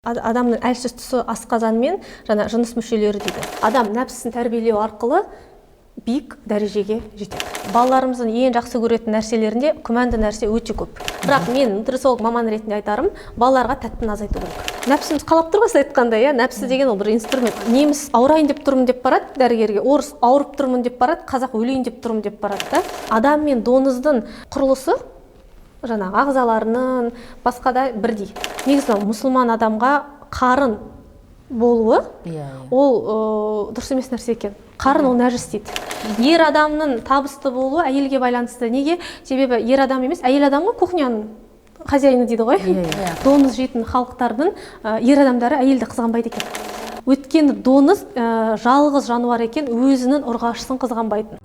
Адамның әлсіз тұсы асқазан мен жана жыныс мүшелері дейді. Адам нәпсісін тәрбиелеу арқылы биік дәрежеге жетеді. Балаларымыздың ең жақсы көретін нәрселерінде күмәнді нәрсе өте көп. Бірақ мен нутрициолог маман ретінде айтарым, балаларға тәттіні азайту керек. Нәпсіміз қалап тұр ғой, сіз айтқандай, нәпсі деген ол бір инструмент. Неміс ауырайын деп тұрмын деп барады дәрігерге, орыс ауырып тұрмын деп барады, қазақ өлейін деп тұрмын деп барады да. Адам мен доңыздың құрылысы жаңағы ағзаларының басқа да бірдей. Негізі мұсылман адамға қарын болуы ол дұрыс емес нәрсе екен. Қарын ол нәжіс дейді. Ер адамның табысты болуы әйелге байланысты. Неге? Себебі ер адам емес, әйел адам ғой кухняның хозяйны дейді ғой. Доңыз жейтін халықтардың ер адамдары әйелді қызғанбайды екен. Өйткені доңыз жалғыз жануар екен, өзінің ұрғашысын қызғанбайтын.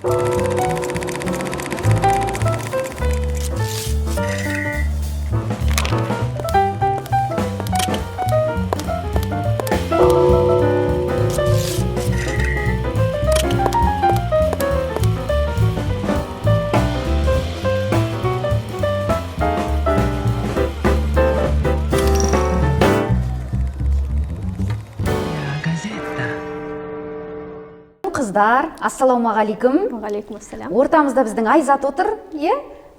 Қыздар, ассалаумағалейкум. Уағалейкум ассалам. Ортамызда біздің Айзат отыр,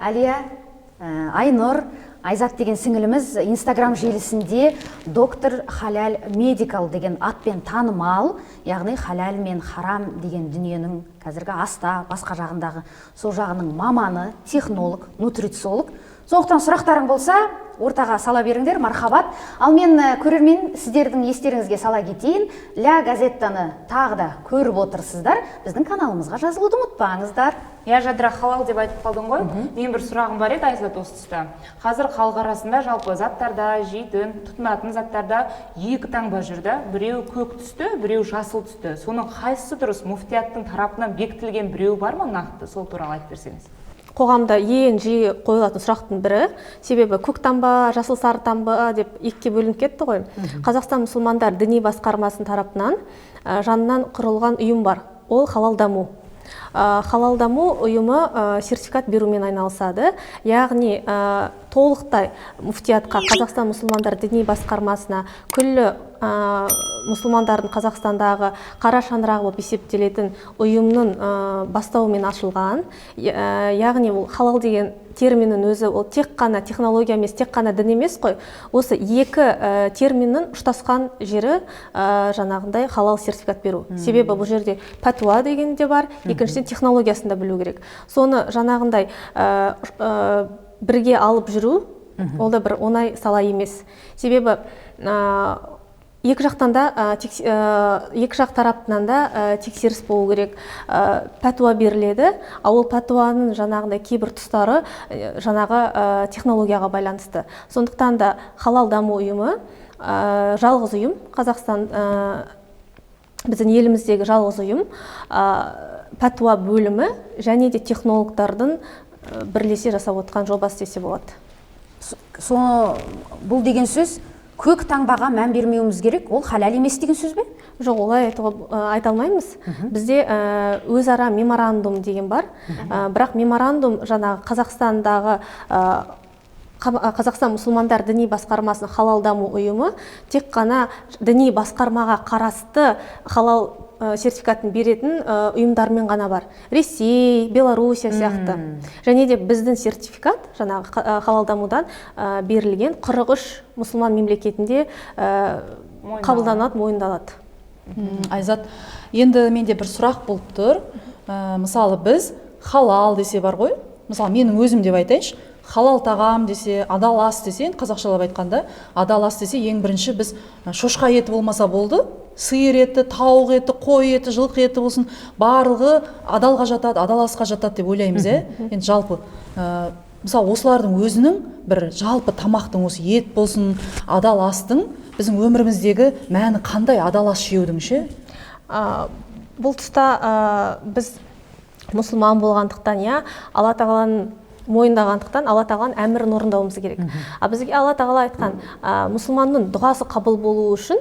Әлия, Айнұр. Айзат деген сіңіліміз Инстаграм желісінде доктор халал медикал деген атпен танымал, яғни халал мен харам деген дүниенің қазіргі аста, басқа жағындағы сол жағының маманы, технолог, нутрициолог. Сондықтан сұрақтарың болса, ортаға сала беріңдер, мархабат. Ал мен көрермен сіздердің естеріңізге сала кетейін. Ля газеттаны тағы да көріп отырсыздар. Біздің каналымызға жазылуды ұмытпаңыздар. Жадыра, халал деп айтып қалдың ғой. Мен бір сұрағым бар еді Айзат осы тұста. Қазір халық арасында жалпы заттарда, жейтін, тұтынатын заттарда екі таңба жүрді. Біреу көк түсті, біреу жасыл түсті. Соның қайсысы дұрыс? Муфтияттың тарапынан бекітілген біреу бар ма нақты? Сол туралы айтып берсеңіз. Қоғамда ең жиі қойылатын сұрақтың бірі, себебі көк таңба, жасыл сары таңба деп екіге бөлініп кетті ғой. Қазақстан мұсылмандар діни басқармасының тарапынан жанынан құрылған ұйым бар. Ол халал даму. Халал даму ұйымы сертификат берумен айналысады. Яғни толықтай муфтиятқа, Қазақстан мұсылмандар діни басқармасына күллі мұсылмандардың Қазақстандағы қара шаңырағы болып есептелетін ұйымның бастауымен ашылған. Яғни ол халал деген терминнің өзі ол тек қана технология емес, тек қана дін емес қой. Осы екі терминнің ұштасқан жері жаңағындай халал сертификат беру. Себебі бұл жерде пәтуа деген де бар, екіншіден технологиясын да білу керек. Соны жаңағындай бірге алып жүру, ол да бір оңай сала емес. Себебі екі жақ тараптан да тексеріс болу керек, пәтуа беріледі, ал ол пәтуаның жаңағындай кейбір тұстары жаңағы технологияға байланысты. Сондықтан да халал даму ұйымы жалғыз ұйым, Қазақстан біздің еліміздегі жалғыз ұйым, пәтуа бөлімі және де технологтардың бірлесе жасап отқан жобасы десе болады. Бұл деген сөз көк таңбаға мән бермеуіміз керек, ол халал емес деген сөз бе? Жоқ, олай айта алмаймыз. Бізде өзара меморандум деген бар. Бірақ меморандум жаңағы Қазақстандағы Қазақстан мұсылмандар діни басқармасының халал даму ұйымы тек қана діни басқармаға қарасты халал сертификатын беретін ұйымдармен ғана бар. Ресей, Белоруссия сияқты. Және де біздің сертификат жаңағы халал дамудан берілген 43 мұсылман мемлекетінде қабылданады, мойындалады. Айзат, енді менде бір сұрақ болып тұр. Мысалы біз халал десе бар ғой. Мысалы менің өзім деп айтайыншы. Халал тағам десе, адал ас десе, қазақшалап айтқанда, адал ас десе ең бірінші біз шошқа еті болмаса болды, сиыр еті, тауық еті, қой еті, жылқы еті болсын, барлығы адалға жатады, адал асқа жатады деп ойлаймыз. Енді жалпы мысалы осылардың өзінің бір жалпы тамақтың осы ет болсын, адал астың біздің өміріміздегі мәні қандай адал ас жеудің ше? Бұл тұста біз мұсылман болғандықтан, Алла тағаланың мойындағандықтан Алла тағаланың әмірін орындауымыз керек. Бізге Алла тағала айтқан, мұсылманның дұғасы қабыл болуы үшін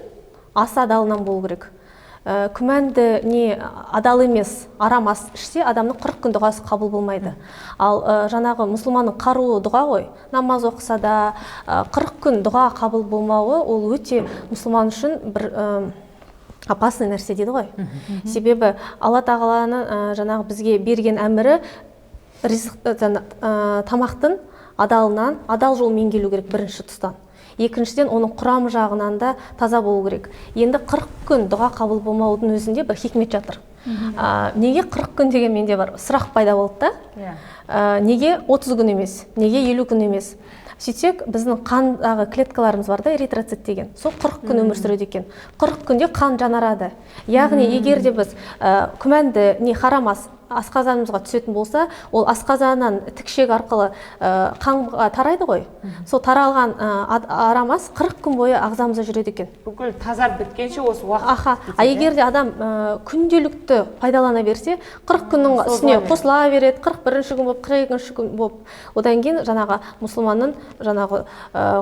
асы адалынан болу керек. күмәнді не адал емес арам ас ішсе адамның 40 күн дұғасы қабыл болмайды. Ал жаңағы мұсылманның қаруы дұға ғой, намаз оқыса да 40 күн дұға қабыл болмауы ол өте мұсылман үшін бір опасный нәрсе дейді ғой. Себебі Алла тағаланың жаңағы бізге берген әмірі тамақтың адалынан, адал жолмен келу керек бірінші тұстан. Екіншіден оның құрамы жағынан да таза болу керек. Енді 40 күн дұға қабыл болмаудың өзінде бір хикмет жатыр. Неге 40 күн деген менде бар сұрақ пайда болды да? Неге 30 күн емес? Неге 50 күн емес? Сөйтсек, біздің қандағы клеткаларымыз бар да, эритроцит деген. Сол 40 күн өмір сүреді екен. 40 күнде қан жанарады. Яғни, егер де біз күмәнді не харам асқазанымызға түсетін болса, ол асқазаннан тікшек арқылы қанға тарайды ғой. Сол таралған арамас 40 күн бойы ағзамызда жүреді екен. Бүкіл тазарып біткенше осы уақыт. Егер де адам күнделікті пайдалана берсе, 40 күннің үстіне қосыла береді, 41-ші күн болып, 42-ші күн болып, одан кейін жаңағы мұсылманның жаңағы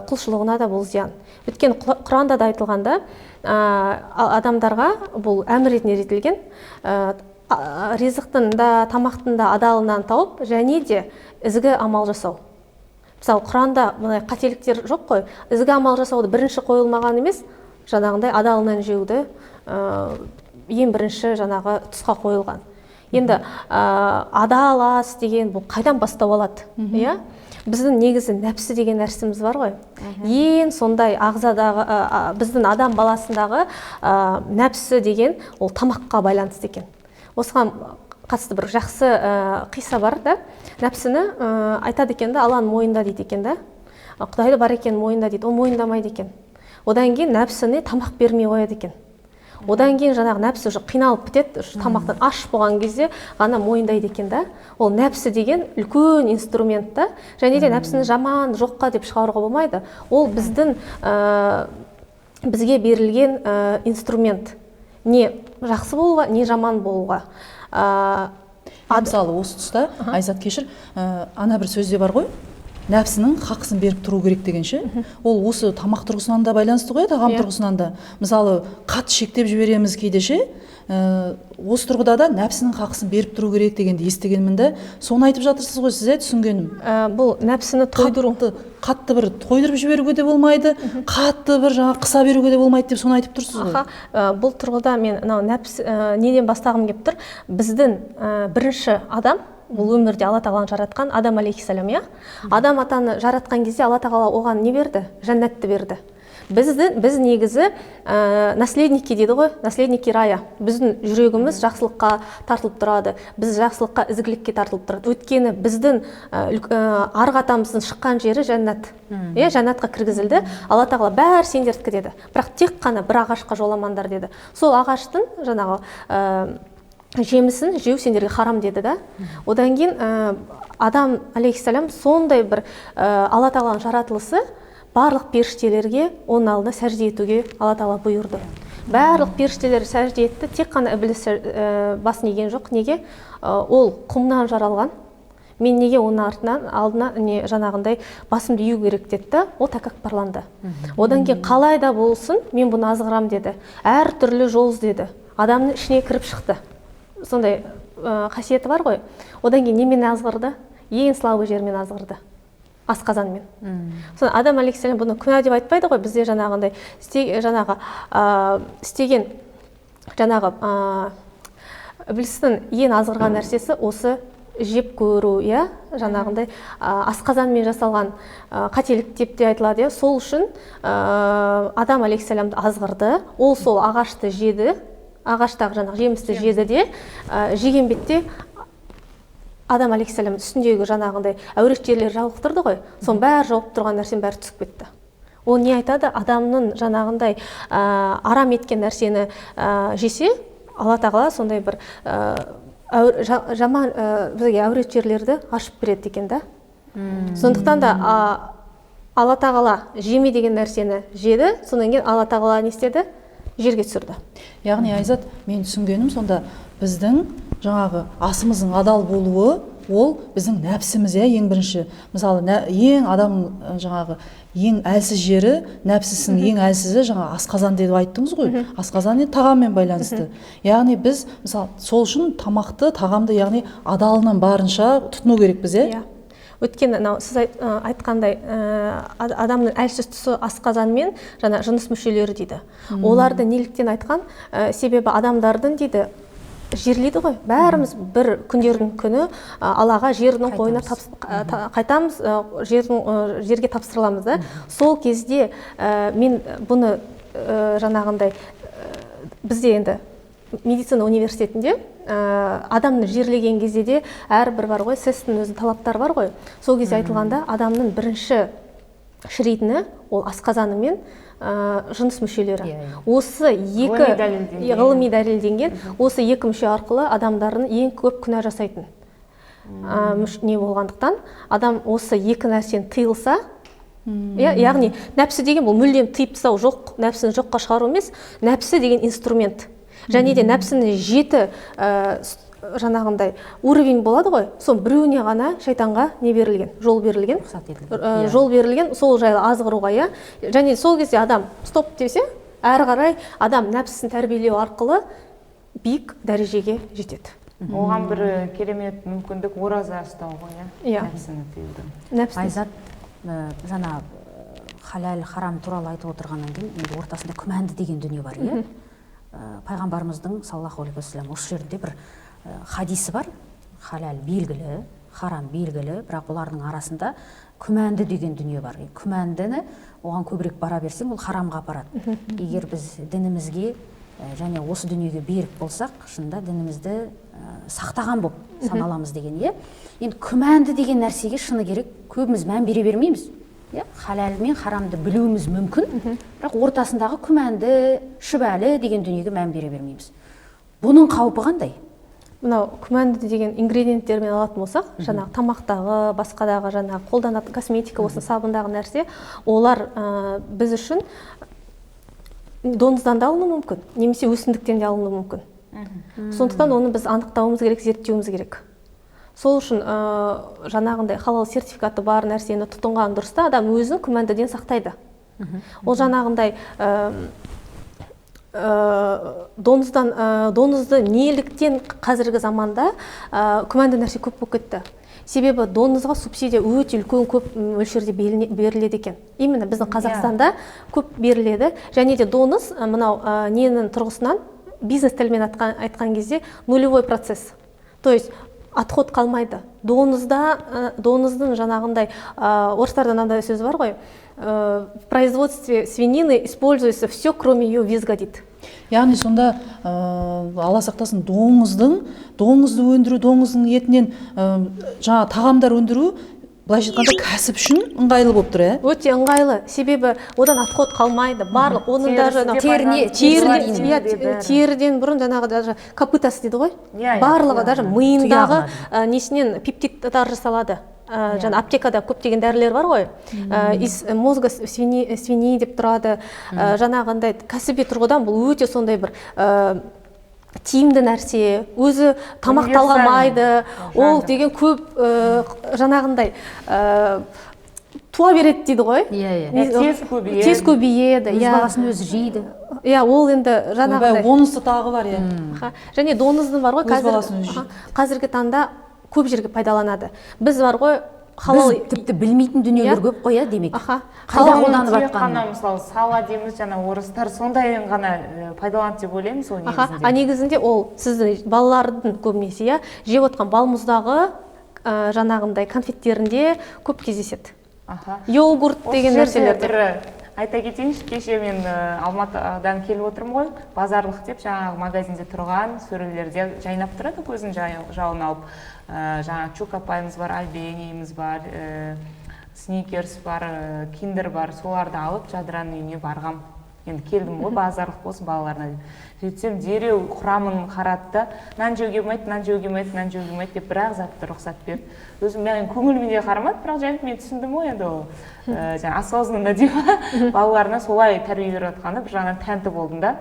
құлшылығына да бұл зиян. Өткен Құранда да айтылғанда, адамдарға бұл әмір ретінде жетілген, ризықтың да тамақтың да адалынан тауып, және де ізгі амал жасау. Мысалы, Құранда бұндай қателіктер жоқ қой. Ізгі амал жасауды бірінші қойылмаған емес, жаңағындай адалынан жеуді ең бірінші жаңағы тұсқа қойылған. Енді адал ас деген бұл қайдан бастау алады? Иә? Біздің негізі нәпсі деген нәрсеміз бар ғой. Ең сондай ағзадағы, біздің адам баласындағы нәпсі деген ол тамаққа байланысты екен. Осыған қатысты бір жақсы қиса бар да, нәпсіні айтады екен да, Алланың мойында дейді екен да, Құдайды бар екен мойында дейді, ол мойындамайды екен. Одан кейін нәпсіне тамақ бермей қояды екен. Одан кейін жаңағы нәпсі қиналып бітеді, тамақтан аш болған кезде ғана мойындайды екен да. Ол нәпсі деген үлкен инструмент та, және де нәпсіні жаман жоққа деп шығаруға болмайды. Ол біздің бізге берілген инструмент. Не жақсы болуға, не жаман болуға. Мысалы, осы тұста, Айзат кешір, ана бір сөзде бар ғой, нәпсінің хақысын беріп тұру керек дегенше, ол осы тамақ тұрғысынан да байланысты ғой, тағам тұрғысынан да. Мысалы, қатты шектеп жібереміз кейдеше, осы тұрғыда да нәпсінің хақысын беріп тұру керек дегенді естігенмін де, соны айтып жатырсыз ғой, сіз түсінгенім. Бұл нәпсіні тойдыру. Қатты бір тойдырып жіберуге де болмайды, қатты бір жаңа қыса беруге де болмайды деп соны айтып тұрсыз ғой. Бұл тұрғыда мен нәпс неден бастағым келіп тұр? Біздің бірінші адам, бұл өмірде Алла тағаланы жаратқан Адам алейхиссалам, иә? Адам атаны жаратқан кезде Алла тағала оған не берді? Жәннатты берді. Біз негізі наследники дейді ғой, наследники рая. Біздің жүрегіміз жақсылыққа тартылып тұрады, біз жақсылыққа, ізгілікке тартылып тұрады. Өйткені біздің арғы атамыздың шыққан жері жәннат. Жәннатқа кіргізілді. Алла тағала бәрі сендердікі деді. Бірақ тек қана бір ағашқа жоламаңдар деді. Сол ағаштың жаңағы жемісін жеу сендерге харам деді да. Одан кейін Адам алейхиссалам сондай бір Алла тағаланың жаратылысы барлық періштелерге оның алдына сәжде етуге Алла тағала бұйырды. Барлық періштелер сәжде етті, тек қана ібліс басын иген жоқ. Неге? Ол құмнан жаралған. Мен неге оның алдына жаңағындай басымды ию керек деді, ол тәкаппарланды. Одан кейін қалай да болсын, мен бұны азғырам деді. Әр түрлі жол іздеді. Адамның ішіне кіріп шықты. Сондай қасиеті бар ғой. Одан кейін немен азғырды? Ең слабый жермен азғырды. Асқазанмен. Адам алейхиссалам бұны күнә деп айтпайды ғой, бізде жаңағындай істеген жаңағы іблістің ең азғырған нәрсесі осы жеп көру, иә, жаңағындай асқазанмен жасалған қателік деп те айтылады, иә. Сол үшін Адам алейхиссаламды азғырды, ол сол ағашты жеді, ағаштағы жаңағы жемісті жеді де, жеген бетте Адам алейхиссалам үстіндегі жаңағындай әурет жерлер жауықтырды ғой, соның бәрі жауып тұрған нәрсенің бәрі түсіп кетті. Ол не айтады? Адамның жаңағындай арам еткен нәрсені жесе, Алла тағала сондай бір жаман бізге әурет жерлерді ашып береді екен да. Сондықтан да Алла тағала жеме деген нәрсені жеді, содан кейін Алла тағала не істеді? Жерге түсірді. Яғни Айзат, мен түсінгенім сонда біздің жаңағы асымыздың адал болуы ол біздің нәпсіміз, ең бірінші. Мысалы, ең адамның жаңағы ең әлсіз жері, нәпсісінің ең әлсізі жаңа асқазан деп айттыңыз ғой. Асқазан енді тағаммен байланысты. Яғни біз мысалы сол үшін тамақты, тағамды яғни адалынан барынша тұтыну керекпіз, Өйткені сіз айтқандай адамның әлсіз тұсы асқазан мен жаңа жыныс мүшелері дейді. Оларды неліктен айтқан? Себебі адамдардың дейді жерлейді ғой. Бәріміз бір күндердің күні Аллаға жердің қойына қайтамыз, жерге тапсырыламыз да. Сол кезде мен бұны жаңағындай бізде енді медицина университетінде адамны жерлеген кезде де әрбір бар ғой, сестің өзі талаптар бар ғой. Сол кезде айтылғанда адамның бірінші шірейтіні ол асқазаны мен жыныс мүшелері. Осы екі ғылыми дәлелденген, осы екі мүше арқылы адамдардың ең көп күнә жасайтын не болғандықтан, адам осы екі нәрсені тыйылса, яғни нәпсі деген бұл мүлдем тыйып тастау жоқ, нәпсіні жоққа шығару емес, нәпсі деген инструмент. Және де нәпсіні 7 жаңағындай уровень болады ғой, сол біреуіне ғана шайтанға не берілген, жол берілген, жол берілген, сол жайлы азғыруға, және сол кезде адам стоп десе, әрі қарай адам нәпсісін тәрбиелеу арқылы биік дәрежеге жетеді. Оған бір керемет мүмкіндік ораза ұстау ғой, нәпсіні тыюдың. Айзат, жаңа халал харам туралы айтып отырғаннан кейін, енді ортасында күмәнді деген дүние бар, пайғамбарымыздың саллаллаху алейхи уассалам осы жерде бір хадисі бар. Халал белгілі, харам белгілі, бірақ бұлардың арасында күмәнді деген дүние бар. Күмәндіні оған көбірек бара берсең, ол харамға апарады. Егер біз дінімізге және осы дүниеге берік болсақ, шынында дінімізді сақтаған болып саналамыз деген. Енді күмәнді деген нәрсеге шыны керек көбіміз мән бере бермейміз. Халал мен харамды білуіміз мүмкін, бірақ ортасындағы күмәнді, шүбәлі деген дүниеге мән бере бермейміз. Бұның қаупі қандай? Мынау күмәнді деген ингредиенттермен алатын болсақ, жаңағы тамақтағы, басқадағы жаңағы қолданатын косметика болсын, сабындағы нәрсе, олар біз үшін доңыздан да алынуы мүмкін, немесе өсімдіктен де алынуы мүмкін. Сондықтан оны біз анықтауымыз керек, зерттеуіміз керек. Сол үшін жаңағындай халал сертификаты бар нәрсені тұтынған дұрыста, адам өзін күмәндіден сақтайды. Ол жаңағындай доңызды неліктен қазіргі заманда күмәнді нәрсе көп болып кетті. Себебі доңызға субсидия өте үлкен көп мөлшерде беріледі екен. Именно біздің Қазақстанда көп беріледі. Және де доңыз мынау ненің тұрғысынан бизнес тілмен айтқан кезде нулевой процесс. То есть отход қалмайды. Доңыздың жаңағындай орыстарда мынандай сөз бар ғой, в производстве свинины используется все, кроме ее визга дейді. Яғни сонда Алла сақтасын, доңызды өндіру, доңыздың етінен жаңа тағамдар өндіру былайша айтқанда кәсіп үшін ыңғайлы болып тұр, Өте ыңғайлы. Себебі одан отход қалмайды. Барлық оның даже теріден бұрын жаңағы даже копытасы дейді ғой. Барлығы даже миындағы несінен пептидтар жасалады. Жаңа аптекада көптеген дәрілер бар ғой. Из мозга свиньи деп тұрады. Жаңағындай кәсіби тұрғыдан бұл өте сондай бір тиімді нәрсе, өзі тамақ талғамайды, ол деген көп жаңағындай туа береді дейді ғой. Тез көбейеді. Өз баласын өзі жейді. Ол енді жаңағындай. Онысы тағы бар, Және доңыздың бар ғой, қазіргі таңда көп жерге пайдаланады. Біз бар ғой, біз тіпті білмейтін дүниелер көп қоя демек. Қайда қолданып жатқаны? Мысалы, сала дейміз, жаңа орыстар сондайын ғана пайдаланды деп ойлаймыз ол негізінде. Негізінде ол сіздің балалардың көбінесе жеп отқан балмұздағы жаңағындай конфеттерінде көп кездеседі. Йогурт деген нәрселерді. Айта кетейінші, кеше мен Алматыдан келіп отырмын ғой, базарлық деп жаңағы магазинде тұрған сөрелерде жайнап тұрады, көзін жауын алып. Жаңа Чук апайымыз бар, Альбениіміз бар, Сникерс бар, Киндер бар, соларды алып жадыраның үйіне барғам. Енді келдім ғой, базарлық болсын балаларына. Жетсем, дереу құрамын қаратты, нан жеуге болмайды деп бір-ақ затты рұқсат берді. Өзім мен көңіліме де қарамады, бірақ және мен түсіндім ғой, енді ол осознанно деп балаларына солай тәрбие беріп жатқаны бір жағынан тәнті болдым да.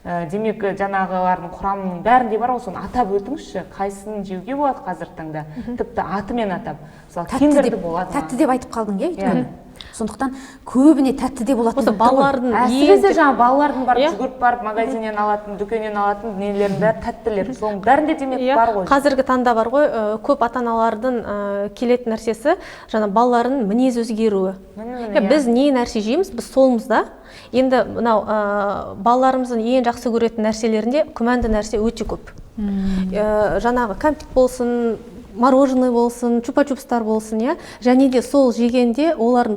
демек жаңағылардың құрамының бәрінде бар ғой, соны атап өтіңізші, қайсысын жеуге болады қазіргі таңда, тіпті атымен атап. Мысалы кендірді болады ма? Тәтті деп айтып қалдың иә, өйткені сондықтан көбіне тәтті де болатын. Осы балалардың әсіресе жаңа балалардың барып жүгіріп барып магазиннен алатын, дүкеннен алатын нелердің бәрі тәттілер. Соның бәрінде демек бар ғой. Қазіргі таңда бар ғой, көп ата-аналардың келетін нәрсесі жаңа балалардың мінез өзгеруі. Біз не нәрсе жейміз, біз солмыз да. Енді мынау балаларымыздың ең жақсы көретін нәрселерінде күмәнді нәрсе өте көп. Жаңағы кәмпит болсын, мороженое болсын, чупа-чупстар болсын, иә. Және де сол жегенде олардың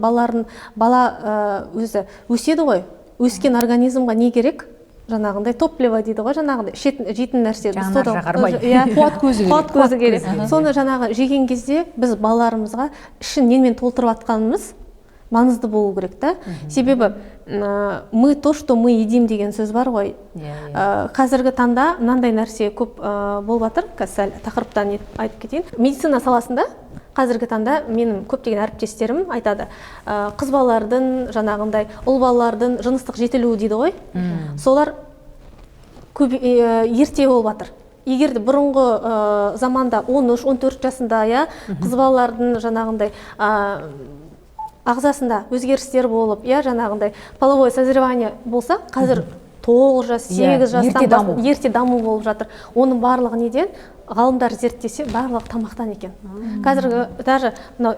бала өзі өседі ғой. Өскен организмға не керек? Жаңағындай топливо дейді ғой, жаңағындай жейтін нәрсе. Қуат көзі керек. Соны жаңағы жеген кезде біз балаларымызға ішін немен толтырып атқанымыз маңызды болу керек та. Себебі мы то, что мы едим деген сөз бар ғой. Қазіргі таңда мынандай нәрсе көп болып жатыр. Сәл тақырыптан айтып кетейін. Медицина саласында қазіргі таңда менің көптеген әріптестерім айтады, қыз балалардың, жаңағындай ұл балалардың жыныстық жетілуі дейді ғой. Солар ерте болып жатыр. Егерде бұрынғы заманда 13-14 жасында қыз балалардың жаңағындай ағзасында өзгерістер болып, жаңағындай половое созревание болса, қазір 9 жас, 8 жастан ерте даму болып жатыр. Оның барлығы неден? Ғалымдар зерттесе, барлығы тамақтан екен. Қазіргі даже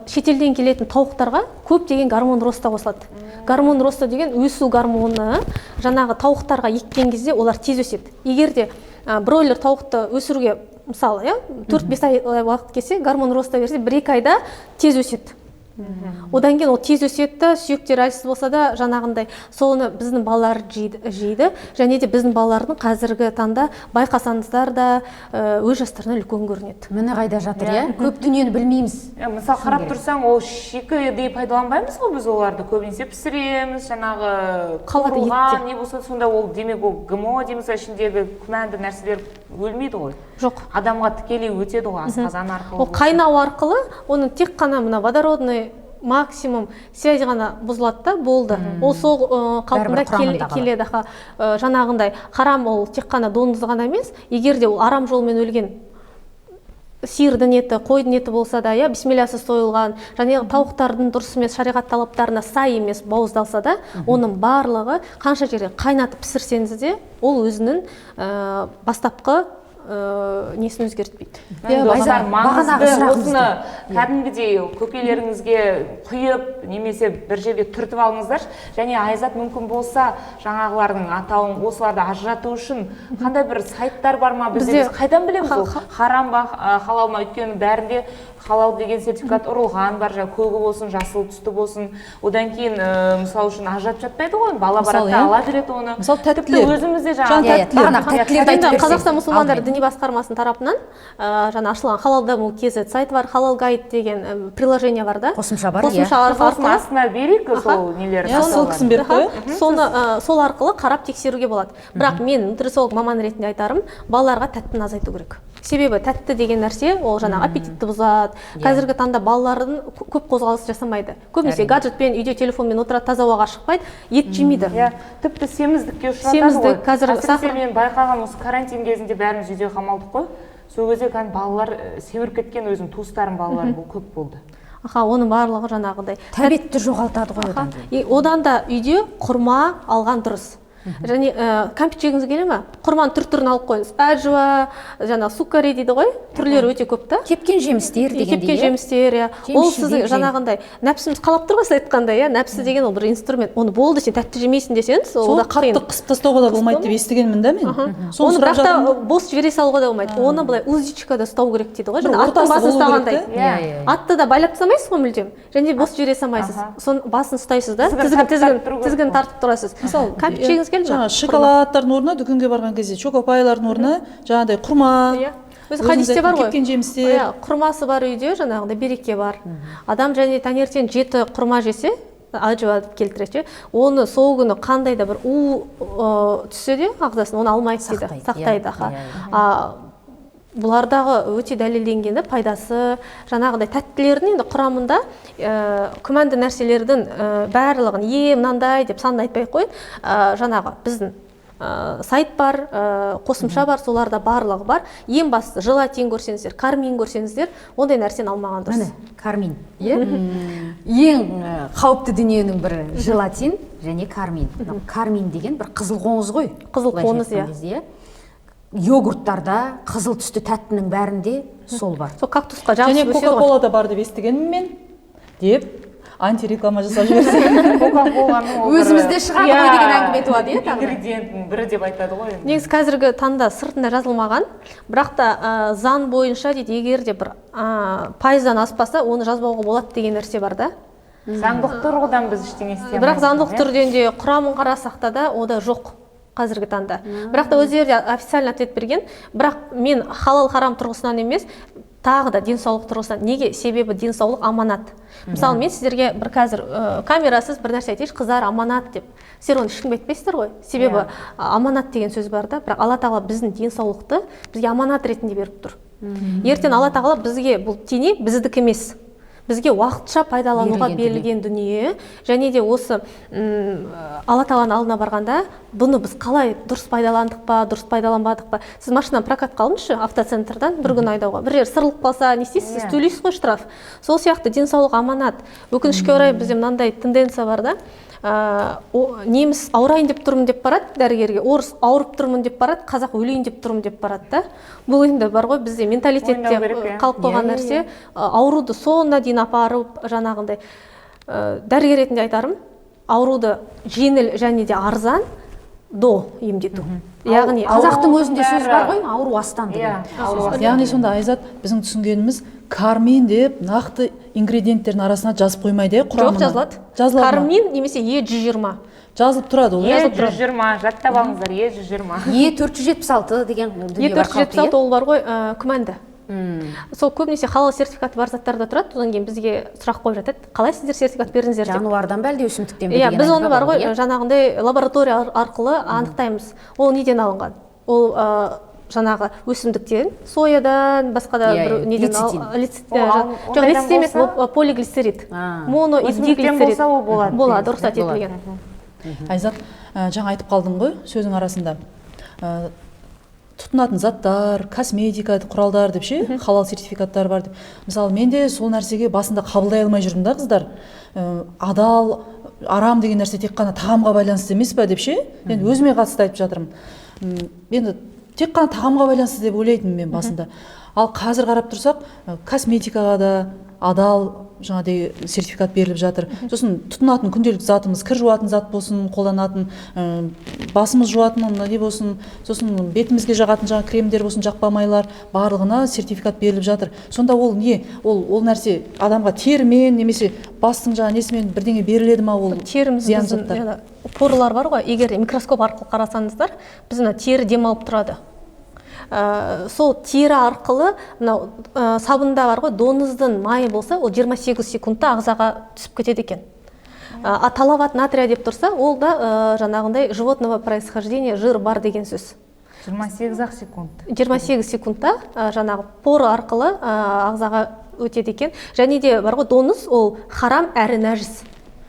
шетелден келетін тауықтарға көптеген гормон роста қосылады. Гормон роста деген өсу гормоны жаңағы тауықтарға еккен кезде олар тез өседі. Егерде бройлер тауықты өсіруге, мысалы, 4-5 ай уақыт кетсе, гормон роста берсе, 1-2 айда тез өседі. Одан кейін ол тез өседі, сүйектері әлсіз болса да, жаңағындай соны біздің балалар жейді. Және де біздің балалардың қазіргі таңда байқасаңыздар да өз жастарынан үлкен көрінеді. Міне қайда жатыр, көп дүниені білмейміз. Мысалы қарап тұрсаң, ол шикідей пайдаланбаймыз ғой біз оларды, көбінесе пісіреміз, жаңағы қуырылған не болса, сонда ол демек ол ГМО дейміз, ішіндегі күмәнді нәрселер өлмейді ғой. Жоқ. Адамға тікелей өтеді ғой асқазан арқылы. Ол қайнау арқылы, оның тек қана мына водородный максимум связь ғана бұзылады да, болды. Ол сол қалпында келеді. Жаңағындай харам ол тек қана доңыз ғана емес, егерде ол арам жолмен өлген сиырдың еті, қойдың еті болса да, бисмиллясыз сойылған, және тауықтардың дұрыс емес шариғат талаптарына сай емес бауыздалса да, оның барлығы қанша жерде қайнатып пісірсеңіз де, ол өзінің бастапқы несін өзгертпейді. Достар, маңызды осыны кәдімгідей көкелеріңізге құйып, немесе бір жерге түртіп алыңыздар. Және Айзат мүмкін болса, жаңағылардың атауын осыларды ажырату үшін қандай бір сайттар бар ма? Біз қайдан білеміз ол? Харам ба, халал ма? Өйткені бәрінде халал деген сертификат ұрылған бар, көгі болсын, жасыл түсті болсын. Одан кейін, мысалы үшін ажыратып жатпайды ғой, бала баратта ала береді оны. Мысалы тәттілер. Өзімізде жаңағы Қазақстан мұсылмандары діни басқармасының тарапынан жаңа ашылған халал даму KZ сайты бар, халал гайд деген приложение бар да. Қосымша бар, астына берейік сол нелерді. Ссылкасын беріп қойып. Сол арқылы қарап тексеруге болады. Бірақ мен нутрициолог маман ретінде айтарым, балаларға тәттіні азайту керек. Себебі тәтті деген нәрсе, ол жаңағы аппетитті бұзады. Қазіргі таңда балалардың көп қозғалыс жасамайды. Көбінесе гаджетпен, үйде телефонмен отырады, таза ауаға шықпайды, ет жемейді. Тіпті семіздікке ұшыратады ғой. Әсіресе мен байқаған осы карантин кезінде бәріміз үйде қамалдық қой. Сол кезде балалар семіріп кеткен, өзім туыстарым балалар көп болды. Оның барлығы жаңағыдай тәбетті жоғалтады ғой. Одан да үйде құрма алған дұрыс. Және кәмпит жегіңіз келе ме? Құрманың түр-түрін алып қойыңыз. Әжуа, жаңағы сукари дейді ғой, түрлері өте көп та. Кепкен жемістер дегендей. Кепкен жемістер, ол сіздің жаңағындай нәпсіміз қалап тұр ғой, сіз айтқандай, нәпсі деген ол бір инструмент. Оны болды, сен тәтті жемейсің десеңіз, ол да қиын. Қатты қысып тастауға да болмайды деп естігенмін да мен. Оны бірақ та бос жібере салуға да болмайды. Оны былай узичкада ұстау керек дейді ғой. Жаңа аттың басын ұстағандай. Атты да байлап тастамайсыз ғой мүлдем. Және бос жібере салмайсыз. Соның басын ұстайсыз да, тізгін тартып тұрасыз. Мысалы, кәмпит жегіңіз жаңа шоколадтардың орнына дүкенге барған кезде чокопайлардың орнына жаңағыдай құрма, өзі хадисте бар ғой, кепкен жемістер, құрмасы бар үйде жаңағыдай береке бар. Адам және таңертең 7 құрма жесе, әжуа келтіреді, оны сол күні қандай да бір түссе де ағзасын оны алмайды дейді, сақтайды. Бұлардағы өте дәлелденгенде пайдасы, жаңағыдай тәттілердің енді құрамында күмәнді нәрселердің барлығын мынандай деп санын айтпай қойып, жаңағы біздің сайт бар, қосымша бар, соларда барлығы бар. Ең басты желатин көрсеңіздер, кармин көрсеңіздер, ондай нәрсені алмаған дұрыс. Міне, кармин, иә? Ең қауіпті дүниенің бірі желатин және кармин. Кармин деген бір қызыл қоңыз ғой. Қызыл қоңыз, иә. Йогурттарда, қызыл түсті тәттінің бәрінде сол бар. Сол кактусқа жақсы және өседі ғой. кока-колада бар деп естігенмін мен деп антиреклама жасап жіберсең. Кока-коланың Өзімізде шығады ғой деген әңгіме туады, иә? ингредиенттің бірі деп айтады ғой енді. Негізі қазіргі таңда сыртында жазылмаған, бірақ та заң бойынша дейді, егер де бір пайыздан аспаса, оны жазбауға болады деген нәрсе бар да. Заңдық тұрғыдан біз ештеңе істей алмаймыз. Бірақ заңдық түрден де құрамын қарасақ та ода жоқ қазіргі таңда. Бірақ та өздері официально ответ берген. Бірақ мен халал харам тұрғысынан емес, тағы да денсаулық тұрғысынан. Неге? Себебі денсаулық аманат. Мысалы, мен сіздерге бір қазір камерасыз бір нәрсе айтайыншы, қыздар аманат деп. Сіздер оны ешкімге айтпайсыздар ғой. Себебі аманат деген сөз бар да, бірақ Алла тағала біздің денсаулықты бізге аманат ретінде беріп тұр. Ертең Алла тағала бізге бұл тене біздікі емес. Бізге уақытша пайдалануға берілген дүние, және де осы Алла тағаланың алдына барғанда бұны біз қалай дұрыс пайдаландық па, дұрыс пайдаланбадық па. Сіз машинаны прокатқа алыңызшы автоцентрдан бір күн айдауға. Бір жер сырылып қалса, не істейсіз? Сіз төлейсіз ғой штраф. Сол сияқты денсаулық аманат. Өкінішке орай бізде мынандай тенденция бар да. Неміс ауырайын деп тұрмын деп барады дәрігерге, орыс ауырып тұрмын деп барады, қазақ өлейін деп тұрмын деп барады да. Бұл енді бар ғой бізде менталитетте қалып қойған нәрсе. Ауруды соңына дейін апарып, жаңағындай дәрігер ретінде айтарым, ауруды жеңіл және де арзан емдету. Яғни қазақтың өзінде сөз бар ғой, ауру астан деген. Яғни сонда Айзат, біздің түсінгеніміз кармин деп нақты ингредиенттердің арасына жазып қоймайды, құрамына. Жоқ, жазылады. Кармин немесе Е120. Жазылып тұрады ол. Е120, жаттап алыңыздар, Е120. Е476 деген дүние бар. Е476 ол бар ғой, күмәнді. Сол көбінесе халал сертификаты бар заттарда тұрады, содан кейін бізге сұрақ қойып жатады, қалай сіздер сертификат бердіңіздер деп. Жануардан бе әлде өсімдіктен бе деген. Біз оны бар ғой, жаңағындай лаборатория арқылы анықтаймыз. Ол неден алынған? Ол жаңағы өсімдіктен, соядан, басқа да бір неден жоқ, лецитин емес, полиглицерид. Моноиздиглицерид болады, рұқсат етілген. Айзат, жаңа айтып қалдың ғой сөзің арасында. Тұтынатын заттар, косметика құралдар деп ше, халал сертификаттар бар деп. Мысалы, мен де сол нәрсеге басында қабылдай алмай жүрдім да, қыздар. Адал, арам деген нәрсе тек қана тағамға байланысты емес пе деп ше. Енді өзіме қатысты айтып жатырмын. Енді тек қана тағамға байланысты деп ойлайтынмын мен басында. Ал қазір қарап тұрсақ, косметикаға да адал жаңағыдай сертификат беріліп жатыр. Сосын тұтынатын күнделікті затымыз, кір жуатын зат болсын, қолданатын, басымыз жуатын не болсын, сосын бетімізге жағатын жаңа кремдер болсын, жақпа майлар, барлығына сертификат беріліп жатыр. Сонда ол не? Ол нәрсе адамға терімен немесе бастың жаңа несімен бірдеңе беріледі ма? Ол зиян заттар. Порлар бар ғой, егер микроскоп арқылы қарасаңыздар, біздің тері демалып тұрады. Сол тері арқылы сабында бар ғой, доңыздың майы болса, ол 28 секундта ағзаға түсіп кетеді екен. Талават натрия деп тұрса, ол да жаңағындай животного происхождения жир бар деген сөз. 28 секунд. 28 секундта жаңағы поры арқылы ағзаға өтеді екен. Және де бар ғой, доңыз ол харам әрі нәжіс.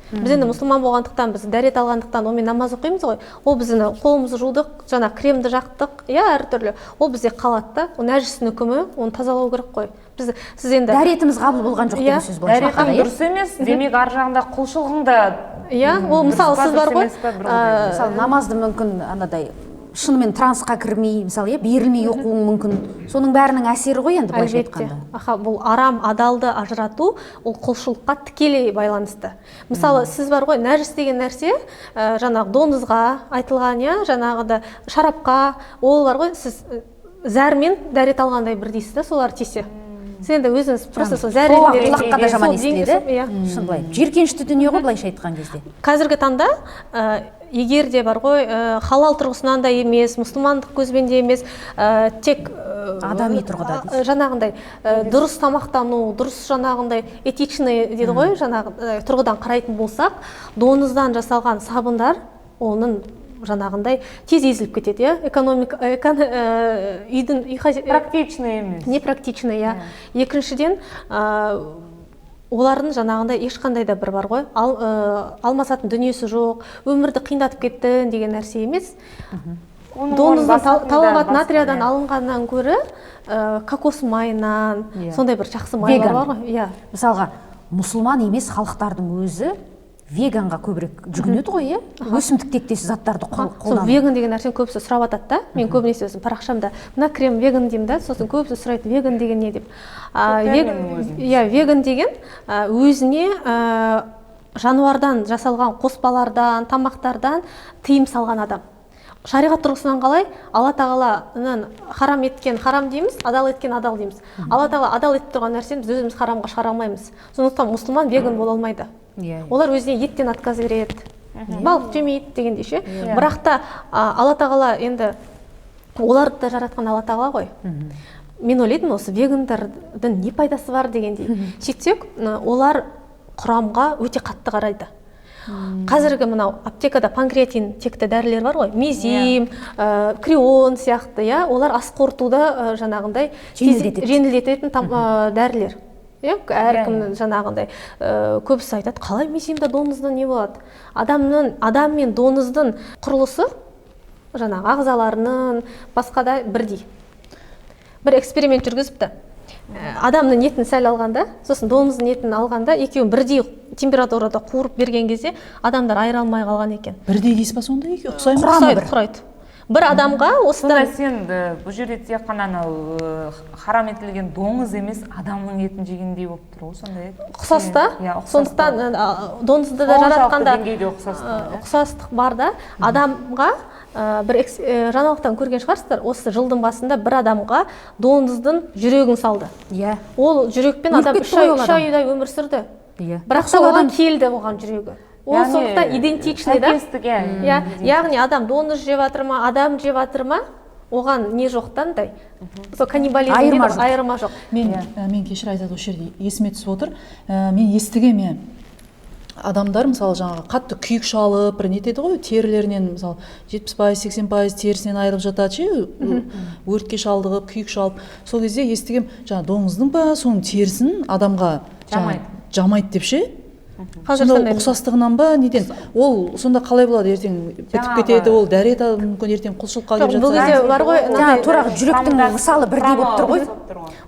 Біз енді мұсылман болғандықтан, біз дәрет алғандықтан, онымен намаз оқимыз ғой. Ол біздің қолымызды жудық, жаңа кремді жақтық, әртүрлі. Ол бізде қалады, ол нәжістің үкімі, оны тазалау керек қой. Сіз енді дәретіміз қабыл болған жоқ деген сөз бойынша. Дәретің дұрыс емес, демек ар жағында құлшылығың да. Ол мысалы сіз бар ғой, мысалы намазды мүмкін анадай шынымен трансқа кірмей, мысалы, берілмей оқуың мүмкін. Соның бәрінің әсері ғой енді былайша айтқанда. Бұл арам, адалды ажырату, ол құлшылыққа тікелей байланысты. Мысалы, сіз бар ғой, нәжіс деген нәрсе, жаңағы доңызға айтылған, жаңағыда шарапқа, ол бар ғой, сіз зәрмен дәрет алғандай бір дейсіз да, солар тисе. Сіз енді өзіңіз просто сол зәрмен құлаққа да жаман естіледі. Шын былай, жиіркенішті дүние ғой былайша айтқан кезде. Қазіргі таңда егер де бар ғой, халал тұрғысынан да емес, мұсылмандық көзбен де емес, тек адами тұрғыда жаңағындай дұрыс тамақтану, дұрыс жаңағындай этичный дейді ғой, жаңағы тұрғыдан қарайтын болсақ, доңыздан жасалған сабындар оның жаңағындай тез езіліп кетеді, үйдің практичный емес. Не практичный, Екіншіден, олардың жаңағындай ешқандай да бір бар ғой, алмасатын дүниесі жоқ, өмірді қиындатып кеттің деген нәрсе емес. Доңыздың талғат натриядан алынғаннан көрі кокос майынан, сондай бір жақсы майлар бар ғой. Иә. Мысалға, мұсылман емес халықтардың өзі веганға көбірек жүгінеді ғой, иә? Өсімдік тектес заттарды қолданады. Веган деген нәрсені көбісі сұрап жатады да. Мен көбінесе өзім парақшамда мына крем веган деймін да, сосын көбісі сұрайды веган деген не деп. Иә, веган деген өзіне жануардан жасалған қоспалардан, тамақтардан тыйым салған адам. Шариғат тұрғысынан қалай? Алла тағаланың харам еткен харам дейміз, адал еткен адал дейміз. Алла тағала адал етіп тұрған нәрсені біз өзіміз харамға шығара алмаймыз. Сондықтан мұсылман веган бола алмайды. Олар өзіне еттен отказ береді, балық жемейді дегендей ше. Бірақ та Алла тағала енді оларды да жаратқан Алла тағала ғой. Мен ойлаймын, осы вегандардың не пайдасы бар дегендей. Сөйтсек, олар құрамға өте қатты қарайды. Қазіргі мынау аптекада панкреатин текті дәрілер бар ғой, мезим, крион сияқты, олар ас қорытуда жаңағындай жеңілдететін дәрілер. Әркімнің жаңағындай көбісі айтады, қалай мезимда доңыздың не болады? Адам мен доңыздың құрылысы жаңағы ағзаларының басқада бірдей. Бір эксперимент жүргізіпті. Адамның етін сәл алғанда, сосын доңыздың етін алғанда, екеуін бірдей температурада қуырып берген кезде адамдар айыра алмай қалған екен. Бірдей дейсіз ба сонда? Құрайды. Бір адамға осыдан... Сонда сен бұл жерде тек қана харам етілген доңыз емес, адамның етін жегендей болып тұр ғой, сонда еді? Ұқсас та, сондықтан доңызды да жаратқанда ұқсастық бар да, адамға бір жаңалықтан көрген шығарсыздар, осы жылдың басында бір адамға доңыздың жүрегін салды. Ол жүрекпен адам 3 айдай өмір сүрді. Бірақ та оған келді оған жүрегі. Ол сондықтан идентичный да. Яғни адам доңыз жеп жатыр ма, адам жеп жатыр ма, оған не жоқтандай. Сол каннибализм айырма жоқ. Мен кешір айтады осы жерде есіме түсіп отыр. Мен естігем, адамдар мысалы жаңағы қатты күйік шалып, бір нетеді ғой, терілерінен мысалы 70-80% терісінен айырып жатады, өртке шалдығып, күйік шалып. Сол кезде естігем, жаңағы доңыздың ба, соның терісін адамға жамайды деп ше. Сонда ұқсастығынан ба, неден? Ол сонда қалай болады, ертең бітіп кетеді, ол дәрет мүмкін ертең құлшылыққа келіп жатса. Бұл кезде бар ғой, тура жүректің мысалы бірдей болып тұр ғой.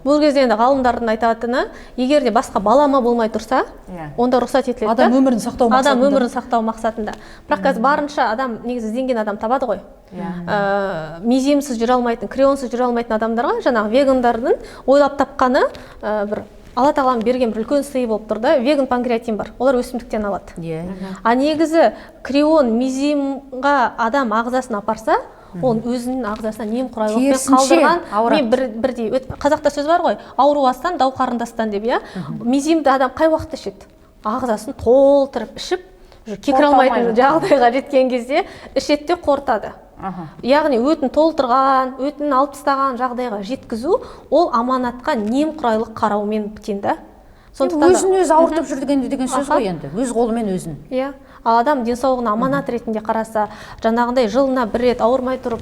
Бұл кезде енді ғалымдардың айтатыны, егер де басқа балама болмай тұрса, онда рұқсат етіледі. Адам өмірін сақтау мақсатында. Адам өмірін сақтау мақсатында. Бірақ қазір барынша адам негізі ізденген адам табады ғой. Мезимсіз жүре алмайтын, крионсыз жүре алмайтын адамдарға жаңағы вегандардың ойлап тапқаны бір Алла тағаланың берген бір үлкен сыйы болып тұр да, веган панкреатин бар. Олар өсімдіктен алады. А негізі крион мезимға адам ағзасын апарса, ол өзінің ағзасына немқұрайлықпен қалдырған, мен бірдей, қазақта сөз бар ғой, ауру астан, дау қарындастан деп, мезимді адам қай уақытта ішеді? Ағзасын толтырып ішіп, кекіре алмайтын жағдайға жеткен кезде ішеді де қорытады. Яғни өтін толтырған, өтін алып тастаған жағдайға жеткізу, ол аманатқа немқұрайлық қараумен біткен да. Өзін өзі ауыртып жүрген деген сөз ғой енді, өз қолымен өзін. Ал адам денсаулығына аманат ретінде қараса, жаңағындай жылына бір рет ауырмай тұрып,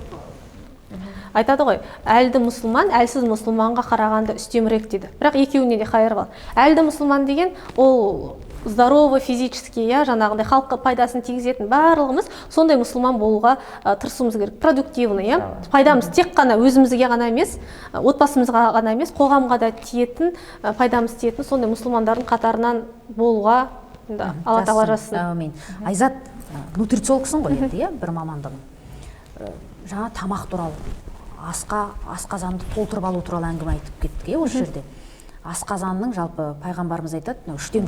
айтады ғой, әлді мұсылман, әлсіз мұсылманға қарағанда үстемірек дейді. Бірақ екеуіне де хайыр бар. Әлді мұсылман деген, ол здоровый физически, жаңағындай халыққа пайдасын тигізетін барлығымыз сондай мұсылман болуға тырысуымыз керек. Продуктивный, пайдамыз тек қана өзімізге ғана емес, отбасымызға ғана емес, қоғамға да тиетін, пайдамыз тиетін сондай мұсылмандардың қатарынан болуға Алла тағала жазсын. Айзат, нутрициологсың ғой енді, бір мамандығың. Жаңа тамақ туралы, асқазанды толтырып алу туралы әңгіме айтып кеттік осы жерде. Асқазанның жалпы пайғамбарымыз айтады, үштен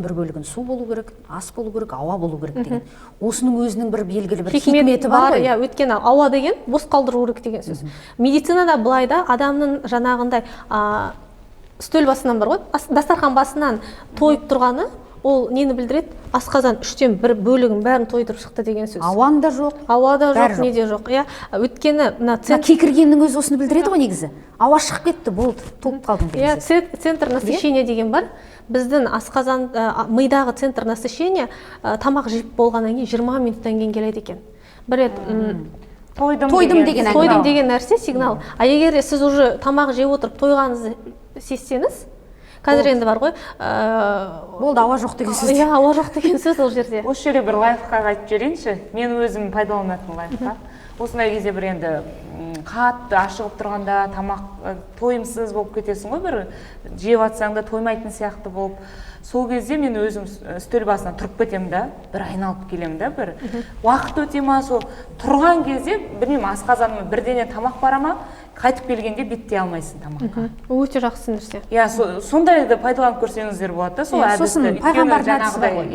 бір бөлігін су болу керек, ас болу керек, ауа болу керек деген. Осының өзінің бір белгілі бір хикметі бар ғой. Өйткені ауа деген бос қалдыру керек деген сөз. Медицинада былай да адамның жаңағындай үстел басынан бар ғой, дастархан басынан тойып тұрғаны, ол нені білдіреді? Асқазан 1/3 бөлігін бәрін тойдырып шықты деген сөз. Ауаң да жоқ, ауада жоқ, неде жоқ. Өйткені кекіргеннің өзі осыны білдіреді ғой негізі. Ауа шығып кетті, болды, толып қалдым деген сөз. Центр насыщения деген бар. Біздің асқазан, мидағы центр насыщения тамақ жеп болғаннан кейін 20 минуттан кейін келеді екен. Бір рет тойдым деген нәрсе сигнал. А егер сіз уже тамақ жеп отырып тойғаныңызды сезсеңіз, қазір енді бар ғой болды, ауа жоқ деген сөз. иә, ауа жоқ деген сөз ол жерде. осы жерде бір лайфхак айтып жіберейінші. Мен өзім пайдаланатын лайфхак. Осындай кезде бір енді қатты ашығып тұрғанда, тамақ тойымсыз болып кетесің ғой, бір жеп жатсаң да тоймайтын сияқты болып. Сол кезде мен өзім үстел басынан тұрып кетемін да, бір айналып келемін да, бір уақыт өте ма, сол тұрған кезде білмеймін, асқазаныма бірдеңе тамақ бара ма, қайтып келгенде беттей алмайсың тамаққа. Өте жақсы нәрсе. Иә, сондайды пайдаланып көрсеңіздер болады да, сол әдісті. Сосын пайғамбардың әдісі бар ғой.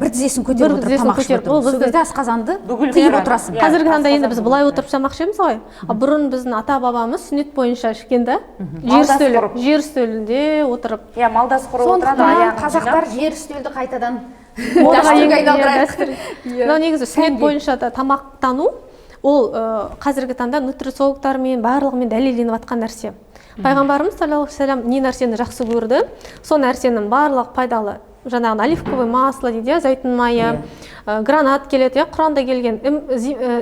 бір тізесін көтеріп отырып тамақ ішіп отыру. Сол кезде асқазанды тыйып отырасың. Қазіргі таңда енді біз былай отырып тамақ ішеміз ғой. Бұрын біздің ата бабамыз сүннет бойынша ішкен да, жер үстелінде отырып. Иә, малдас құрып отырады. Сондықтан қазақтар жер үстелді қайтадан дәстүрге айналдырады. Мынау негізі сүннет бойынша да тамақтану ол қазіргі таңда нутрициологтармен барлығымен дәлелденіп жатқан нәрсе. Пайғамбарымыз саллаллаху алейхи вассалам не нәрсені жақсы көрді, сол нәрсенің барлық пайдалы, жаңағы оливковое масло дейді, зәйтүн майы, гранат келеді, Құранда келген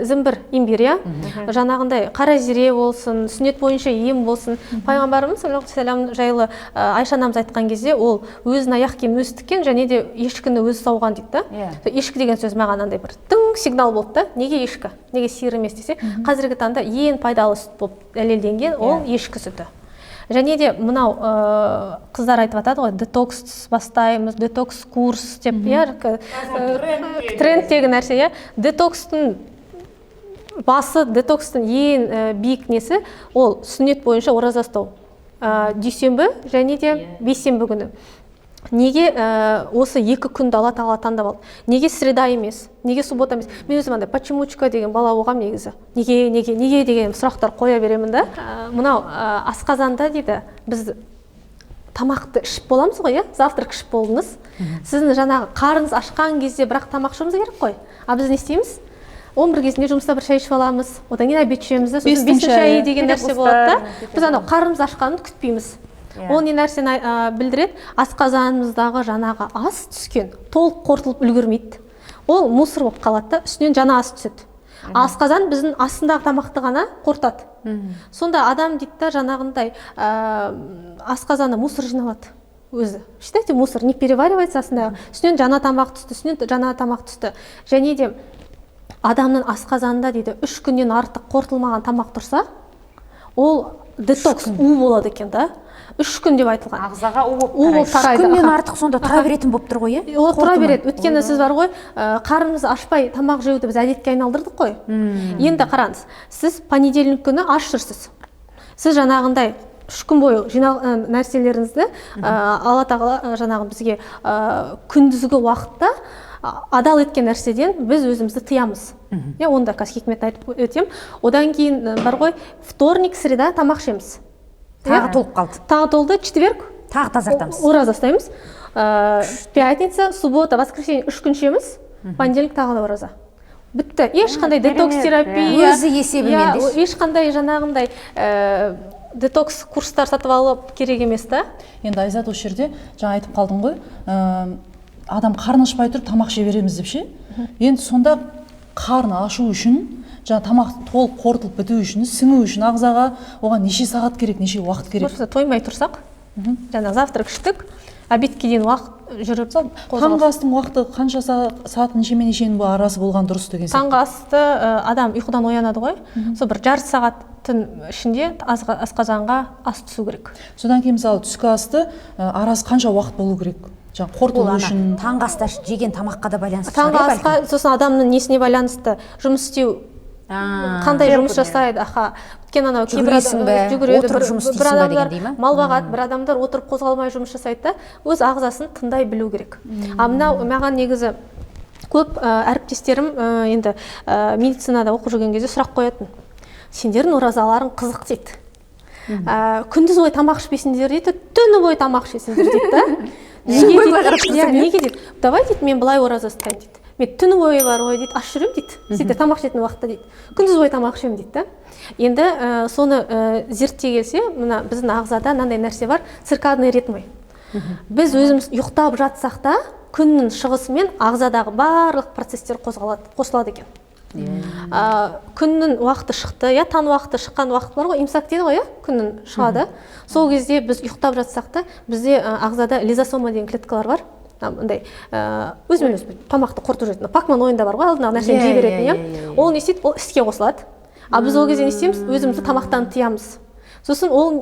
зімбір, имбирь, жаңағындай қара зире болсын, сүннет бойынша ем болсын. Пайғамбарымыз саллаллаху алейхи вассалам жайлы Айша анамыз айтқан кезде ол өзінің аяқ киімін өзі тіккен және де ешкіні өзі сауған дейді да. Ешкі деген сөз маған андай бір тың сигнал болды да. Неге ешкі? Неге сиыр емес десе, қазіргі таңда ең пайдалы сүт болып дәлелденген ол ешкі сүті. Және де мынау қыздар айтып жатады ғой, детокс бастаймыз, детокс курс деп, трендтегі нәрсе, детокстың басы, детокстың ең биік несі, ол сүннет бойынша ораза ұстау. Дүйсенбі және де бейсенбі күні. Неге осы екі күнді Алла тағала таңдап алды? Неге среда емес? Неге суббота емес? Мен өзім андай почемучка деген бала оғам негізі. Неге деген сұрақтар қоя беремін да. Мынау асқазанда дейді, біз тамақты ішіп боламыз ғой, завтрак ішіп болдыңыз. Сіздің жаңағы қарыныз ашқан кезде бірақ тамақ ішуіміз керек қой. А біз не істейміз? 11 кезінде жұмыста бір шай ішіп аламыз, одан кейін обед ішеміз, сосын 5-ші шай деген нәрсе болады да. Біз анау қарнымыз ашқанын күтпейміз. Ол не нәрсені білдіреді? Асқазанымыздағы жаңағы ас түскен, толық қорытылып үлгермейді. Ол мусор болып қалады да, үстінен жаңа ас түседі. Асқазан біздің астындағы тамақты ғана қорытады. Сонда адам дейді да, жаңағындай асқазаны мусор жиналады өзі. Считайте, мусор не переваривается астындағы. Үстінен жаңа тамақ түсті, Және де адамның асқазанында дейді 3 күннен артық қорытылмаған тамақ тұрса, ол детокс болады екен да. 3 күн деп айтылған. Ағзаға у болып тарайды. 3 күннен артық сонда тұра беретін болып тұр ғой, Ол тұра береді. Өйткені сіз бар ғой, қарнымыз ашпай тамақ жеуді біз әдетке айналдырдық қой. Енді қараңыз, сіз понедельник күні аш жүрсіз. Сіз жаңағындай 3 күн бойы жинаған нәрселеріңізді Алла тағала жаңағы бізге күндізгі уақытта адал еткен нәрседен біз өзімізді тыямыз. Онда қазір хикмет айтып өтем. Одан кейін бар ғой, вторник, среда тамақ ішеміз. Тағы толып қалды. Тағы толды, четверг. Тағы тазартамыз. Ораза ұстаймыз. Пятница, суббота, воскресенье 3 күн ішеміз. Понедельник тағы да ораза. Бітті. Ешқандай детокс терапия, өзі есебімен де. Ешқандай жаңағындай детокс курстар сатып алып керек емес та. Енді Айзат осы жерде жаңа айтып қалдың ғой, адам қарны ашпай тұрып тамақ жей береміз деп ше. Енді сонда қарны ашу үшін, жаңа тамақ толық қорытылып біту үшін, сіңу үшін ағзаға оған неше сағат керек, неше уақыт керек? Тоймай тұрсақ, жаңа завтрак іштік, обедке дейін уақыт жүріп, таңғы астың уақыты қанша сағат нешемен арасы болған дұрыс деген сияқты? Таңғы асты адам ұйқыдан оянады ғой, сол бір жарты сағаттың ішінде асқазанға ас түсу керек. Содан кейін мысалы түскі асты арасы қанша уақыт болу керек? Қорытылу үшін. Таңғы аста жеген тамаққа да байланысты. Таңғы асқа сосын адамның несіне байланысты жұмыс істеу, қандай жұмыс жасайды, өткен анау жүгіреді, бір адамдар мал бағады, бір адамдар отырып қозғалмай жұмыс жасайды да, өз ағзасын тыңдай білу керек. Мынау маған негізі көп әріптестерім енді медицинада оқып жүрген кезде сұрақ қоятын. Сендердің оразаларың қызық дейді. Күндіз ой тамақ ішпесіңдер дейді, түні бойы тамақ ішесіңдер дейді да. Неге дейді? Давай дейді, мен былай ораза ұстаймын дейді. Мен түні бойы бар ғой дейді, аш жүрем дейді. Сөйтіп тамақ ішетін уақытта дейді. Күндіз бойы тамақ ішемін дейді да. Енді соны зерттей келсе, мына біздің ағзада мынандай нәрсе бар, циркадный ритмы. Біз өзіміз ұйықтап жатсақ та, күннің шығысымен ағзадағы барлық процестер қосылады екен. Күннің уақыты шықты, иә, таң уақыты шыққан уақыт бар ғой, имсак дейді ғой, иә, күннің шығады. Сол кезде біз ұйықтап жатсақ та, бізде ағзада лизосома деген клеткалар бар. Мындай өзімен өзі тамақты қорытып жүретін. Пакман ойында бар ғой, алдына нәрсені жей беретін, иә. Ол не істейді? Ол іске қосылады. А біз ол кезде не істейміз? Өзімізді тамақтан тыямыз. Сосын ол